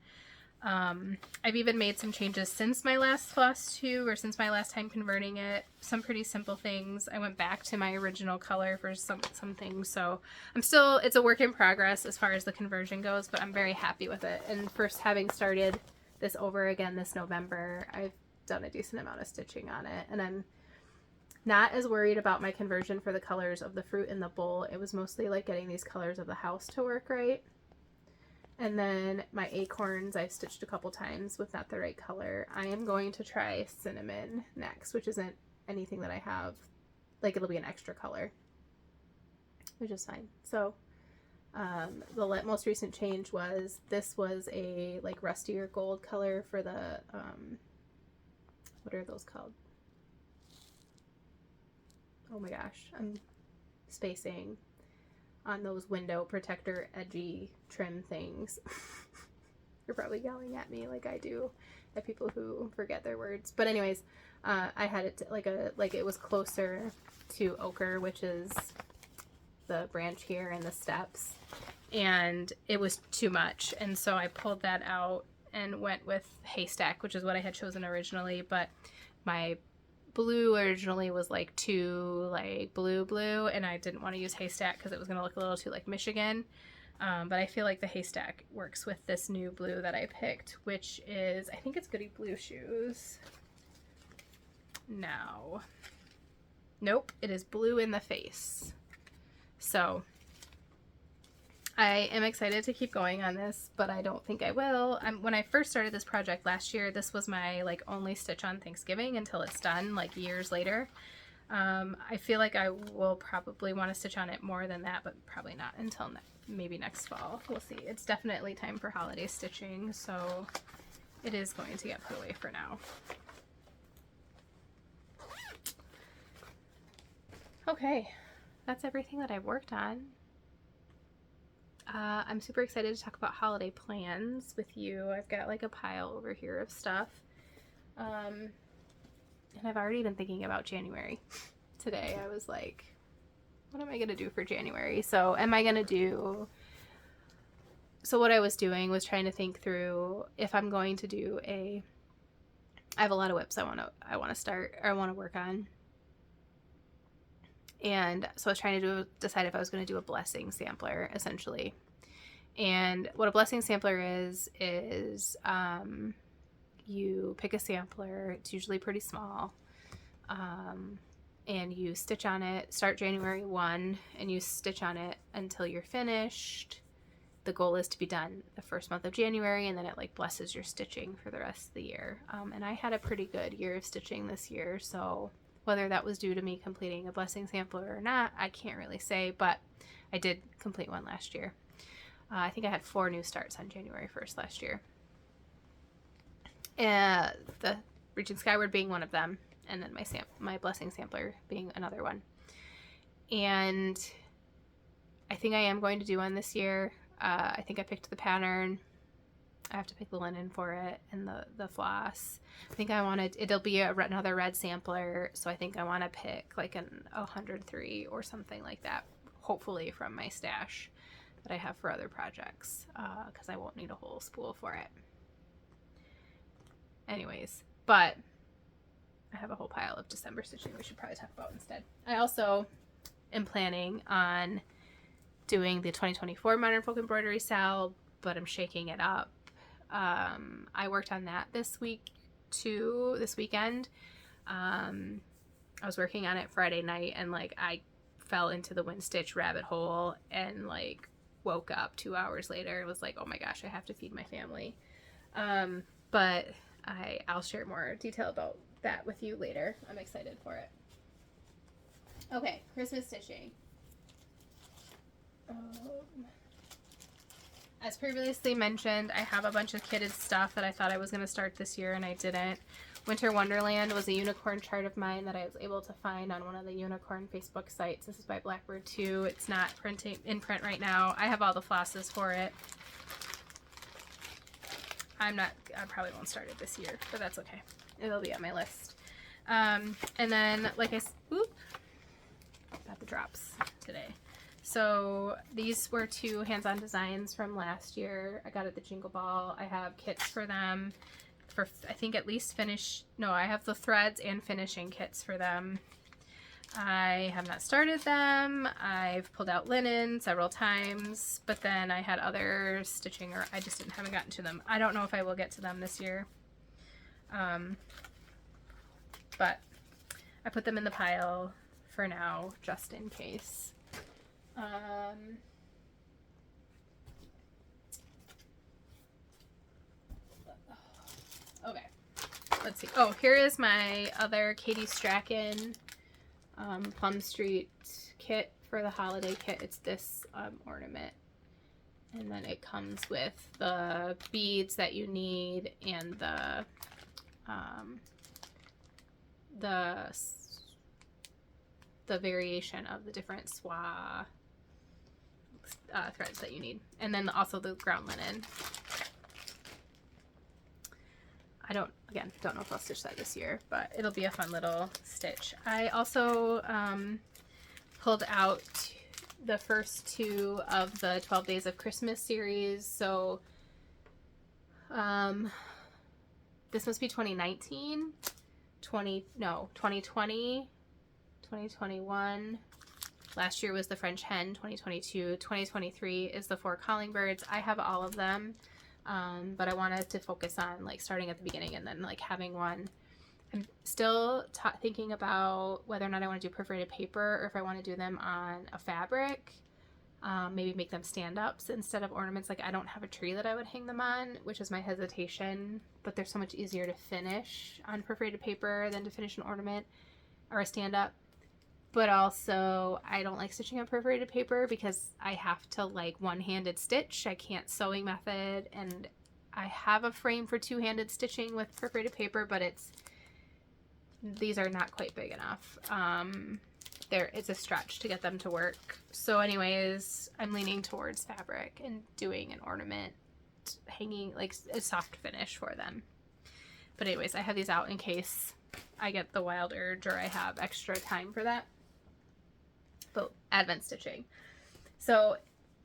I've even made some changes since my last floss tube, or since my last time converting it. Some pretty simple things. I went back to my original color for some things. So I'm still, it's a work in progress as far as the conversion goes, but I'm very happy with it. And first having started this over again this November, I've done a decent amount of stitching on it. And I'm not as worried about my conversion for the colors of the fruit in the bowl. It was mostly like getting these colors of the house to work right. And then my acorns, I've stitched a couple times with not the right color. I am going to try cinnamon next, which isn't anything that I have. Like, it'll be an extra color, which is fine. So the most recent change was, this was a like rustier gold color for the, what are those called? Oh my gosh, I'm spacing on those window protector edgy trim things. You're probably yelling at me like I do at people who forget their words. But anyways, I had it like it was closer to ochre, which is the branch here and the steps, and it was too much. And so I pulled that out and went with haystack, which is what I had chosen originally. But my blue originally was like too like blue, and I didn't want to use haystack because it was going to look a little too like Michigan. But I feel like the haystack works with this new blue that I picked, which is, I think it's Goody Blue Shoes. No. Nope, it is Blue in the Face. So I am excited to keep going on this, but I don't think I will. When I first started this project last year, this was my like only stitch on Thanksgiving until it's done, like years later. I feel like I will probably want to stitch on it more than that, but probably not until maybe next fall. We'll see. It's definitely time for holiday stitching, so it is going to get put away for now. Okay, that's everything that I've worked on. I'm super excited to talk about holiday plans with you. I've got like a pile over here of stuff. And I've already been thinking about January. Today I was like, what am I going to do for January? So what I was doing was trying to think through if I'm going to do I have a lot of whips I want to start, or I want to work on. And so I was trying to decide if I was going to do a blessing sampler, essentially. And what a blessing sampler is you pick a sampler. It's usually pretty small. And you stitch on it, start January 1, and you stitch on it until you're finished. The goal is to be done the first month of January, and then it like blesses your stitching for the rest of the year. And I had a pretty good year of stitching this year, so whether that was due to me completing a blessing sampler or not, I can't really say, but I did complete one last year. I think I had 4 new starts on January 1st last year. The Reaching Skyward being one of them, and then my blessing sampler being another one. And I think I am going to do one this year. I think I picked the pattern. I have to pick the linen for it and the floss. I think it'll be another red sampler, so I think I want to pick like an 103 or something like that, hopefully from my stash that I have for other projects, because I won't need a whole spool for it. Anyways, but I have a whole pile of December stitching we should probably talk about instead. I also am planning on doing the 2024 Modern Folk Embroidery Sale, but I'm shaking it up. I worked on that this weekend. I was working on it Friday night, and like I fell into the wind stitch rabbit hole and like woke up 2 hours later and was like, oh my gosh, I have to feed my family. But I'll share more detail about that with you later. I'm excited for it. Okay, Christmas stitching. As previously mentioned, I have a bunch of kitted stuff that I thought I was going to start this year and I didn't. Winter Wonderland was a unicorn chart of mine that I was able to find on one of the unicorn Facebook sites. This is by Blackbird 2. It's not in print right now. I have all the flosses for it. I probably won't start it this year, but that's okay. It'll be on my list. And then, like I said, got the drops today. So these were 2 hands-on designs from last year. I got at the Jingle Ball. I have kits for them. For I think at least I have the threads and finishing kits for them. I have not started them. I've pulled out linen several times, but then I had other stitching, or I just haven't gotten to them. I don't know if I will get to them this year. But I put them in the pile for now, just in case. Okay, let's see. Oh, here is my other Katie Strachan Plum Street kit for the holiday kit. It's this ornament, and then it comes with the beads that you need and the variation of the different swa threads that you need, and then also the ground linen. I don't know if I'll stitch that this year, but it'll be a fun little stitch. I also pulled out the first 2 of the 12 Days of Christmas series. So this must be 2019, 2020, 2021. Last year was the French Hen, 2022. 2023 is the 4 Calling Birds. I have all of them. But I wanted to focus on like starting at the beginning and then like having one. I'm still thinking about whether or not I want to do perforated paper or if I want to do them on a fabric. Maybe make them stand-ups instead of ornaments. Like I don't have a tree that I would hang them on, which is my hesitation, but they're so much easier to finish on perforated paper than to finish an ornament or a stand-up. But also, I don't like stitching on perforated paper because I have to like one-handed stitch. I can't sewing method, and I have a frame for two-handed stitching with perforated paper, but these are not quite big enough. It's a stretch to get them to work. So anyways, I'm leaning towards fabric and doing an ornament hanging, like a soft finish for them. But anyways, I have these out in case I get the wild urge or I have extra time for that. But advent stitching. So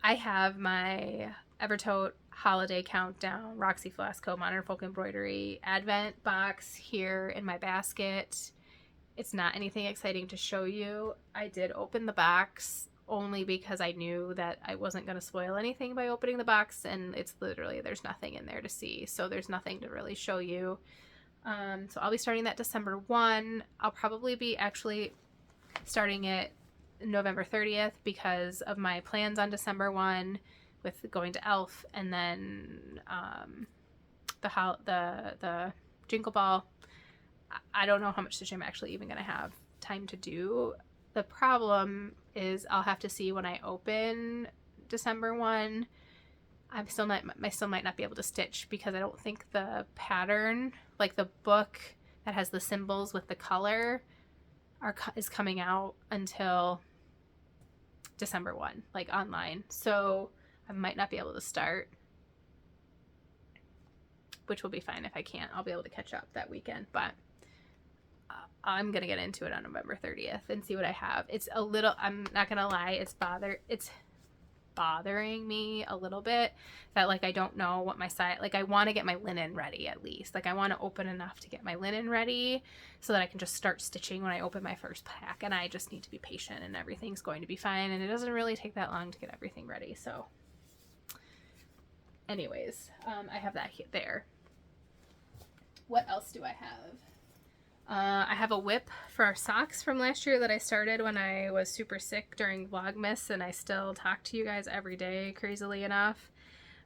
I have my Evertote Holiday Countdown Roxy Floss Co Modern Folk Embroidery Advent box here in my basket. It's not anything exciting to show you. I did open the box only because I knew that I wasn't going to spoil anything by opening the box, and it's literally, there's nothing in there to see, so there's nothing to really show you. So I'll be starting that December 1. I'll probably be actually starting it November 30th because of my plans on December 1 with going to Elf and then the Jingle Ball. I don't know how much stitching I'm actually even going to have time to do. The problem is I'll have to see when I open December 1. I still might not be able to stitch because I don't think the pattern, like the book that has the symbols with the color, is coming out until December 1, like online. So I might not be able to start, which will be fine. If I can't, I'll be able to catch up that weekend, but I'm gonna get into it on November 30th and see what I have. It's a little, I'm not gonna lie, it's bothering me a little bit that like I don't know what my size, like I want to get my linen ready at least. Like I want to open enough to get my linen ready so that I can just start stitching when I open my first pack, and I just need to be patient and everything's going to be fine, and it doesn't really take that long to get everything ready. So anyways, I have that there. What else do I have? I have a whip for our socks from last year that I started when I was super sick during Vlogmas, and I still talk to you guys every day, crazily enough.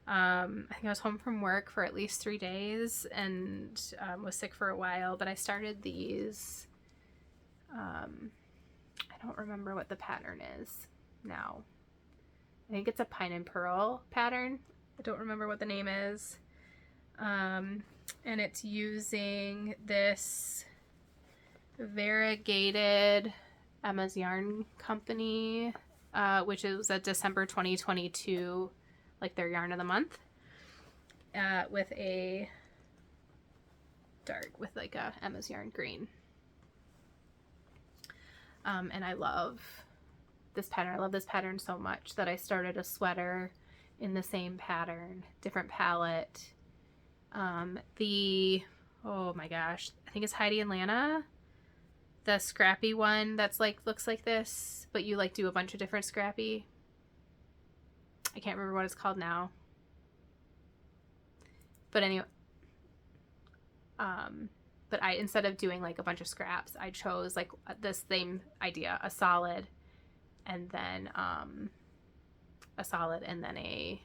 I think I was home from work for at least 3 days and was sick for a while, but I started these. I don't remember what the pattern is now. I think it's a Pine and Pearl pattern. I don't remember what the name is. And it's using this variegated Emma's Yarn Company, which is a December 2022, like their yarn of the month, with a dark, with like a Emma's Yarn green. And I love this pattern. I love this pattern so much that I started a sweater in the same pattern, different palette. Oh my gosh, I think it's Heidi and Lana, the scrappy one that's like looks like this, but you like do a bunch of different scrappy. I can't remember what it's called now, but anyway, but I, instead of doing like a bunch of scraps, I chose like this same idea, a solid and then a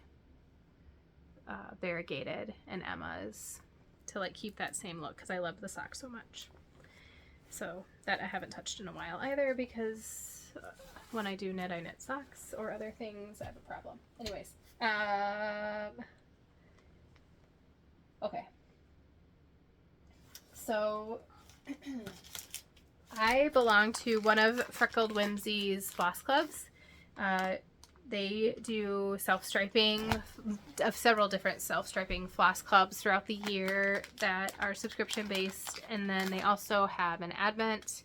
variegated and Emma's, to like keep that same look, because I love the sock so much. So that I haven't touched in a while either, because when I do knit, I knit socks or other things. I have a problem. Anyways, okay. So I belong to one of Freckled Whimsy's floss clubs. They do self-striping, of several different self-striping floss clubs throughout the year that are subscription-based. And then they also have an Advent.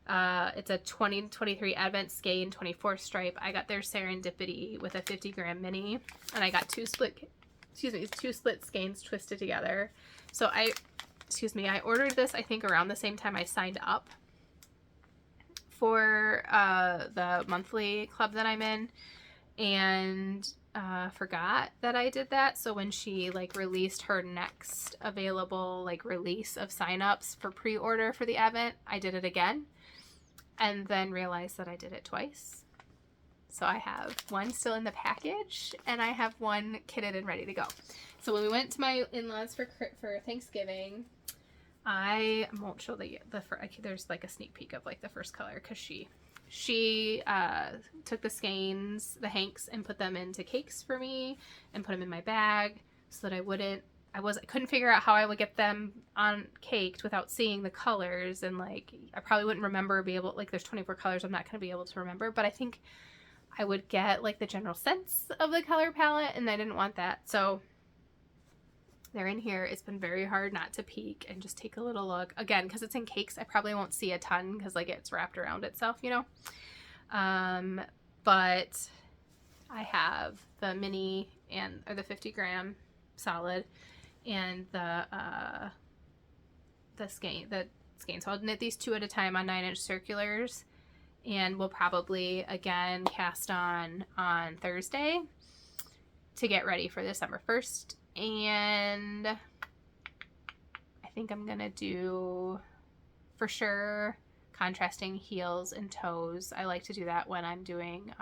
It's a 2023 Advent skein 24 stripe. I got their Serendipity with a 50-gram mini, and I got two split skeins twisted together. So I ordered this, I think, around the same time I signed up for the monthly club that I'm in, and forgot that I did that. So when she like released her next available like release of signups for pre-order for the Advent, I did it again, and then realized that I did it twice. So I have one still in the package, and I have one kitted and ready to go. So when we went to my in-laws for Thanksgiving, I won't show there's like a sneak peek of like the first color, because she took the skeins, the hanks, and put them into cakes for me and put them in my bag so that I couldn't figure out how I would get them on caked without seeing the colors, and like I probably wouldn't remember, there's 24 colors, I'm not going to be able to remember, but I think I would get like the general sense of the color palette, and I didn't want that. So they're in here. It's been very hard not to peek and just take a little look. Again, because it's in cakes, I probably won't see a ton because like it's wrapped around itself, you know. But I have the mini or the 50-gram solid and the skein. So I'll knit these two at a time on 9-inch circulars, and we'll probably again cast on Thursday to get ready for December 1st. And I think I'm gonna do, for sure, contrasting heels and toes. I like to do that when I'm doing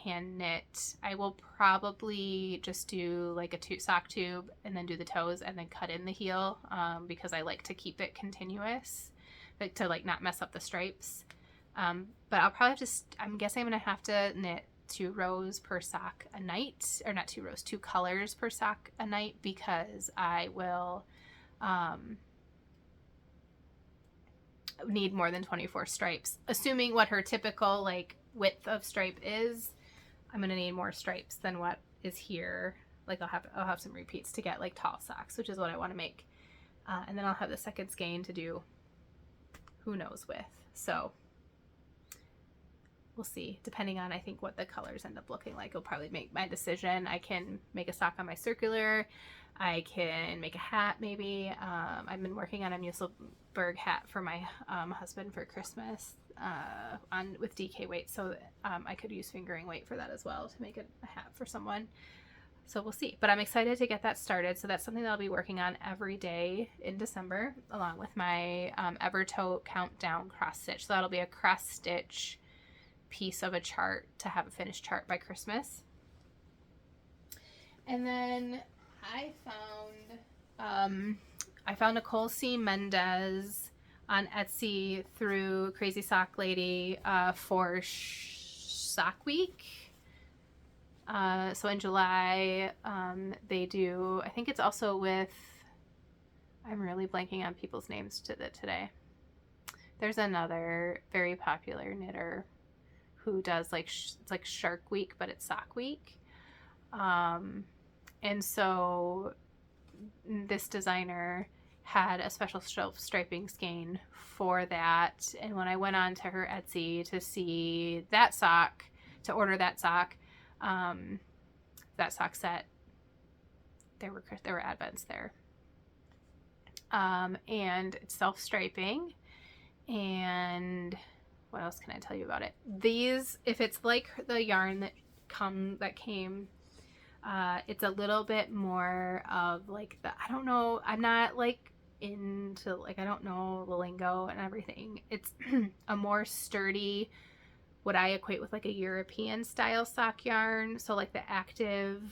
hand knit. I will probably just do like a sock tube and then do the toes and then cut in the heel, because I like to keep it continuous, like to like not mess up the stripes. But I'll probably I'm guessing I'm gonna have to knit 2 rows per sock a night, or not 2 rows, 2 colors per sock a night, because I will need more than 24 stripes. Assuming what her typical like width of stripe is, I'm gonna need more stripes than what is here. Like I'll have some repeats to get like tall socks, which is what I want to make, and then I'll have the second skein to do who knows with. So we'll see, depending on I think what the colors end up looking like. It'll probably make my decision. I can make a sock on my circular. I can make a hat maybe. I've been working on a Muselberg hat for my husband for Christmas with DK weight, so I could use fingering weight for that as well to make a hat for someone. So we'll see, but I'm excited to get that started. So that's something that I'll be working on every day in December, along with my Evertote Countdown cross stitch. So that'll be a cross stitch piece of a chart to have a finished chart by Christmas. And then I found Nicole C. Mendez on Etsy through Crazy Sock Lady for Sock Week. So in July, they do, I think it's also with, I'm really blanking on people's names today. There's another very popular knitter who does like, it's like Shark Week, but it's Sock Week. And so this designer had a special striping skein for that. And when I went on to her Etsy to see that sock, to order that sock set, there were advents there. And it's self-striping. And what else can I tell you about it? These, if it's like the yarn that came, it's a little bit more of like I don't know, I'm not like into, like, I don't know the lingo and everything. It's a more sturdy, what I equate with like a European style sock yarn. So like the active,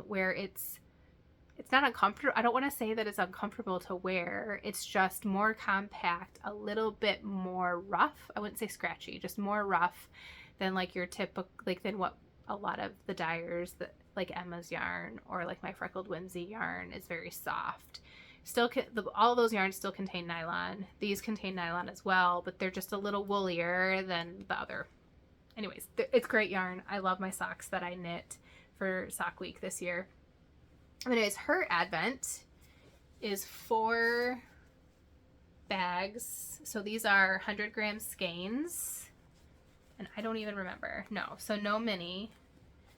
where it's not uncomfortable. I don't want to say that it's uncomfortable to wear. It's just more compact, a little bit more rough. I wouldn't say scratchy, just more rough than like your typical, like than what a lot of the dyers, that like Emma's yarn or like my Freckled Whimsy yarn is very soft. Still, all those yarns still contain nylon. These contain nylon as well, but they're just a little woollier than the other. Anyways, it's great yarn. I love my socks that I knit for Sock Week this year. Anyways, her advent is 4 bags. So these are 100-gram skeins. And I don't even remember. No, so no mini.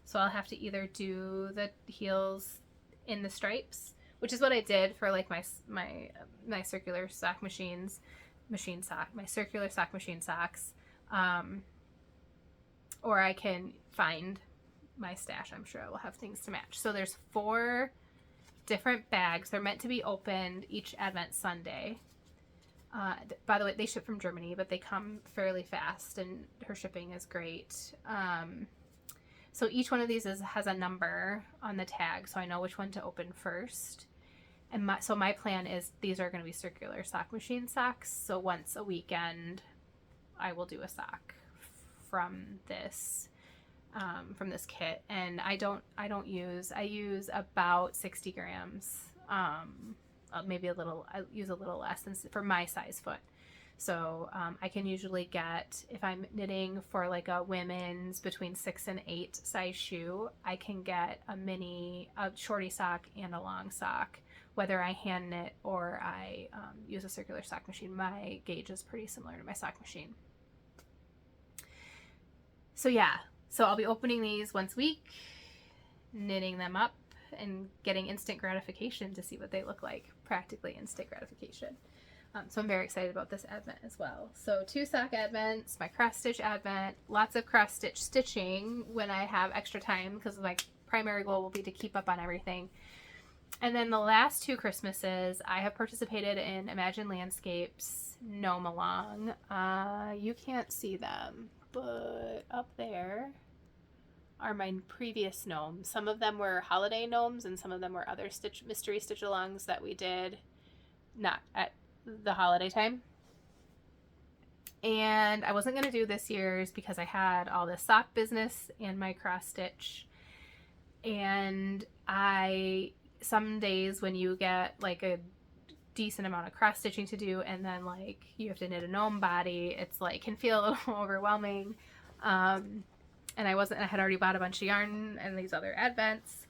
So I'll have to either do the heels in the stripes, which is what I did for like my circular sock my circular sock machine socks. Or I can find my stash. I'm sure I will have things to match. So there's 4 different bags. They're meant to be opened each Advent Sunday. By the way, they ship from Germany, but they come fairly fast, and her shipping is great. So each one of these has a number on the tag, so I know which one to open first. And my plan is these are going to be circular sock machine socks. So once a weekend, I will do a sock from this kit. And I use about 60 grams. Maybe I use a little less for my size foot. So I can usually get, if I'm knitting for like a women's between 6 and 8 size shoe, I can get a shorty sock and a long sock, whether I hand knit or I use a circular sock machine. My gauge is pretty similar to my sock machine. So yeah, so I'll be opening these once a week, knitting them up, and getting instant gratification to see what they look like. Practically instant gratification. So I'm very excited about this advent as well. So 2 sock advents, my cross stitch advent, lots of cross stitch stitching when I have extra time, because my primary goal will be to keep up on everything. And then the last 2 Christmases, I have participated in Imagine Landscapes Gnome Along. You can't see them, but up there are my previous gnomes. Some of them were holiday gnomes, and some of them were other mystery stitch alongs that we did not at the holiday time. And I wasn't going to do this year's because I had all this sock business and my cross stitch. And some days when you get like a decent amount of cross stitching to do, and then like you have to knit a gnome body, it's like can feel a little overwhelming. And I had already bought a bunch of yarn and these other advents.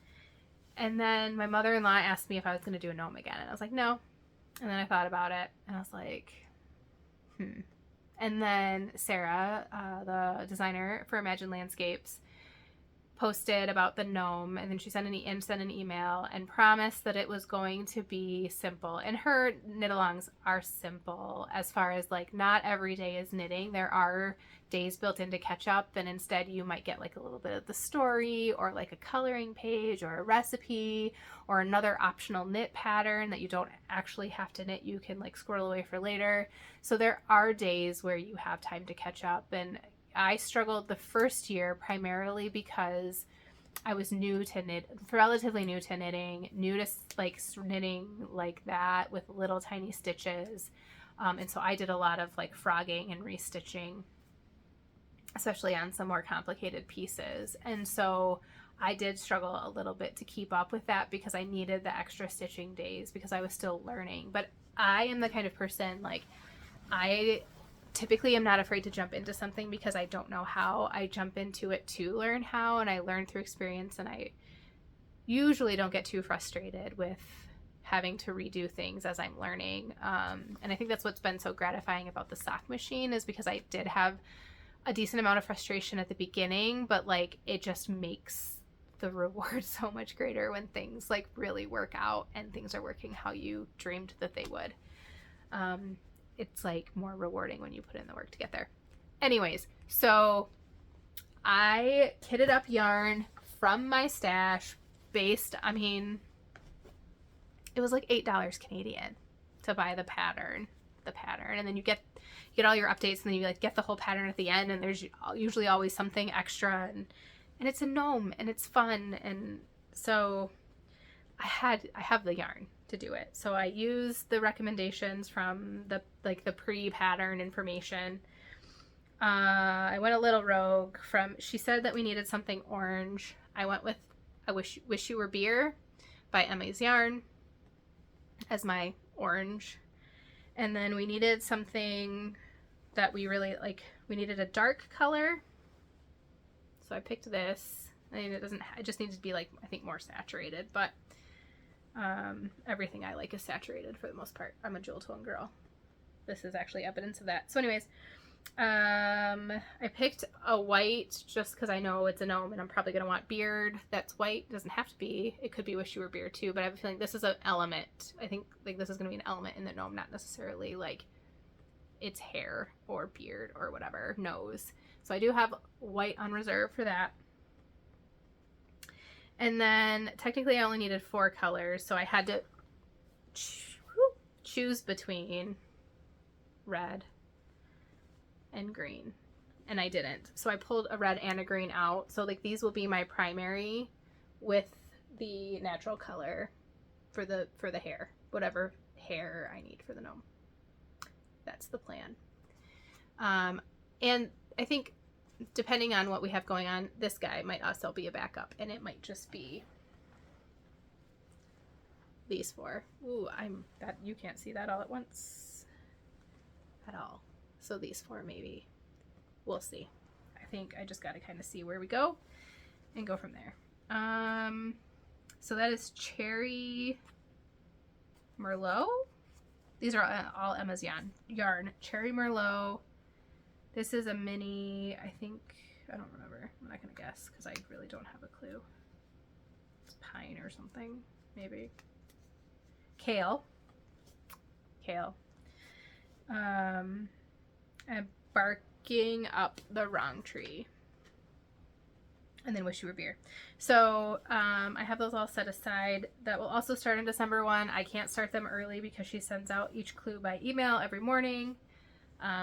And then my mother-in-law asked me if I was going to do a gnome again. And I was like, no. And then I thought about it, and I was like, And then Sarah, the designer for Imagine Landscapes, posted about the gnome, and then she sent an email and promised that it was going to be simple. And her knit-alongs are simple as far as like not every day is knitting. There are days built in to catch up, and instead you might get like a little bit of the story, or like a coloring page, or a recipe, or another optional knit pattern that you don't actually have to knit. You can like squirrel away for later. So there are days where you have time to catch up, and I struggled the first year primarily because I was relatively new to knitting, new to like knitting like that with little tiny stitches. And so I did a lot of like frogging and restitching. especially on some more complicated pieces. And so I did struggle a little bit to keep up with that because I needed the extra stitching days because I was still learning. But I am the kind of person, like, I typically am not afraid to jump into something because I don't know how. I jump into it to learn how, and I learn through experience, and I usually don't get too frustrated with having to redo things as I'm learning. And I think that's what's been so gratifying about the sock machine, is because I did have a decent amount of frustration at the beginning, but like it just makes the reward so much greater when things like really work out and things are working how you dreamed that they would. It's like more rewarding when you put in the work to get there. Anyways, so I kitted up yarn from my stash based, I mean, it was like $8 Canadian to buy the pattern, and then you get all your updates, and then you like get the whole pattern at the end, and there's usually always something extra, and it's a gnome, and it's fun. And so I have the yarn to do it. So I used the recommendations from the pre-pattern information. I went a little rogue. She said that we needed something orange. I went with I Wish You Were Beer by Emmy's Yarn as my orange. And then we needed something that we really like. We needed a dark color. So I picked this. I mean, it just needs to be like, I think, more saturated, but everything I like is saturated for the most part. I'm a jewel tone girl. This is actually evidence of that. So anyways, I picked a white just because I know it's a gnome and I'm probably going to want beard that's white. It doesn't have to be. It could be Wish You Were Beard too, but I have a feeling this is an element. I think like this is going to be an element in the gnome, not necessarily like its hair or beard or whatever, nose. So I do have white on reserve for that. And then technically I only needed 4 colors, so I had to choose between red and green, and I didn't. So I pulled a red and a green out. So like these will be my primary with the natural color for the hair, whatever hair I need for the gnome. That's the plan. And I think depending on what we have going on, this guy might also be a backup, and it might just be these 4. Ooh, you can't see that all at once at all. So these 4 maybe. We'll see. I think I just got to kind of see where we go and go from there. So that is Cherry Merlot. These are all Emma's yarn. Cherry Merlot. This is a mini, I think, I don't remember. I'm not going to guess because I really don't have a clue. It's pine or something, maybe. Kale. I'm barking up the wrong tree. And then Wish You Were Beer. So I have those all set aside. That will also start on December 1. I can't start them early because she sends out each clue by email every morning,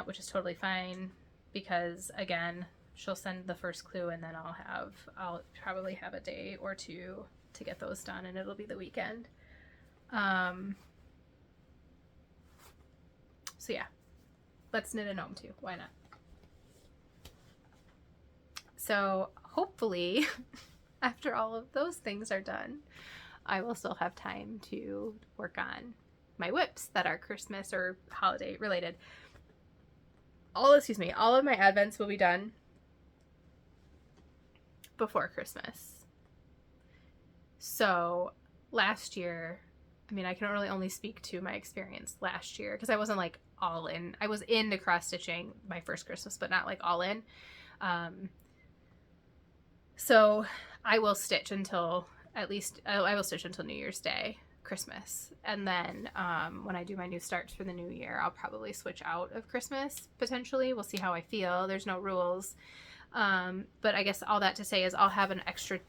which is totally fine because, again, she'll send the first clue and then I'll probably have a day or two to get those done, and it'll be the weekend. So yeah, let's knit a gnome too. Why not? So hopefully after all of those things are done, I will still have time to work on my whips that are Christmas or holiday related. All of my advents will be done before Christmas. So last year, I mean, I can really only speak to my experience last year because I wasn't like all in. I was into cross stitching my first Christmas, but not like all in. So I will stitch until I will stitch until New Year's Day, Christmas. And then when I do my new starts for the new year, I'll probably switch out of Christmas potentially. We'll see how I feel. There's no rules. But I guess all that to say is I'll have an extra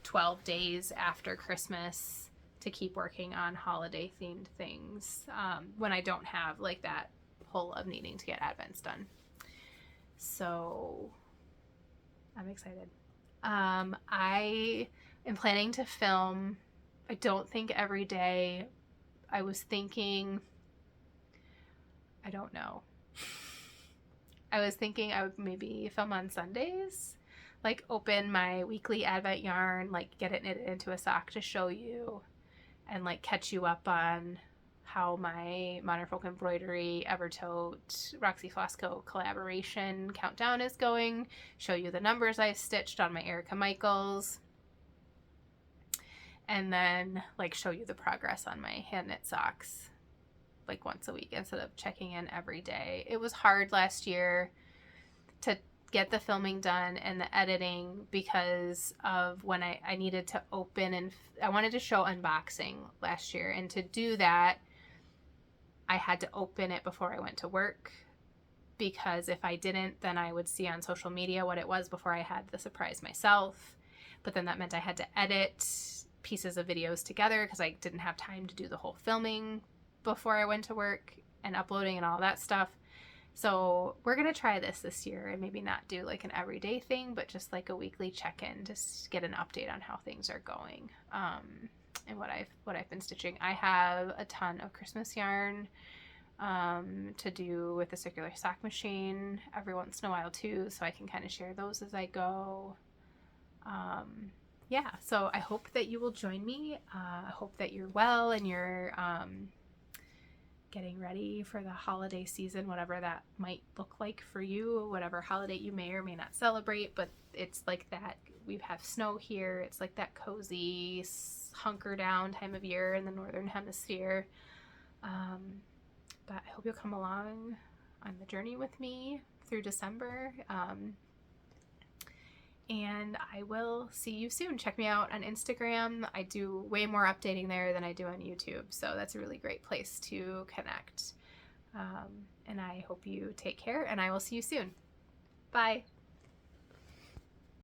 12 days after Christmas to keep working on holiday themed things when I don't have like that pull of needing to get advents done. So I'm excited. I am planning to film, I don't think every day. I was thinking, I don't know. I was thinking I would maybe film on Sundays, like open my weekly Advent yarn, like get it knitted into a sock to show you, and like catch you up on how my Modern Folk Embroidery Evertote Roxy Floss Co collaboration countdown is going, show you the numbers I've stitched on my Erica Michaels, and then like show you the progress on my hand knit socks like once a week instead of checking in every day. It was hard last year to get the filming done and the editing because of when I needed to open, and I wanted to show unboxing last year, and to do that I had to open it before I went to work, because if I didn't, then I would see on social media what it was before I had the surprise myself. But then that meant I had to edit pieces of videos together because I didn't have time to do the whole filming before I went to work and uploading and all that stuff. So we're going to try this year and maybe not do like an everyday thing, but just like a weekly check-in, just get an update on how things are going, and what I've been stitching. I have a ton of Christmas yarn to do with the circular sock machine every once in a while too, so I can kind of share those as I go. Yeah, so I hope that you will join me. I hope that you're well and you're getting ready for the holiday season, whatever that might look like for you, whatever holiday you may or may not celebrate, but it's like that. We have snow here. It's like that cozy hunker down time of year in the northern hemisphere. But I hope you'll come along on the journey with me through December. And I will see you soon. Check me out on Instagram. I do way more updating there than I do on YouTube, so that's a really great place to connect. And I hope you take care, and I will see you soon. Bye.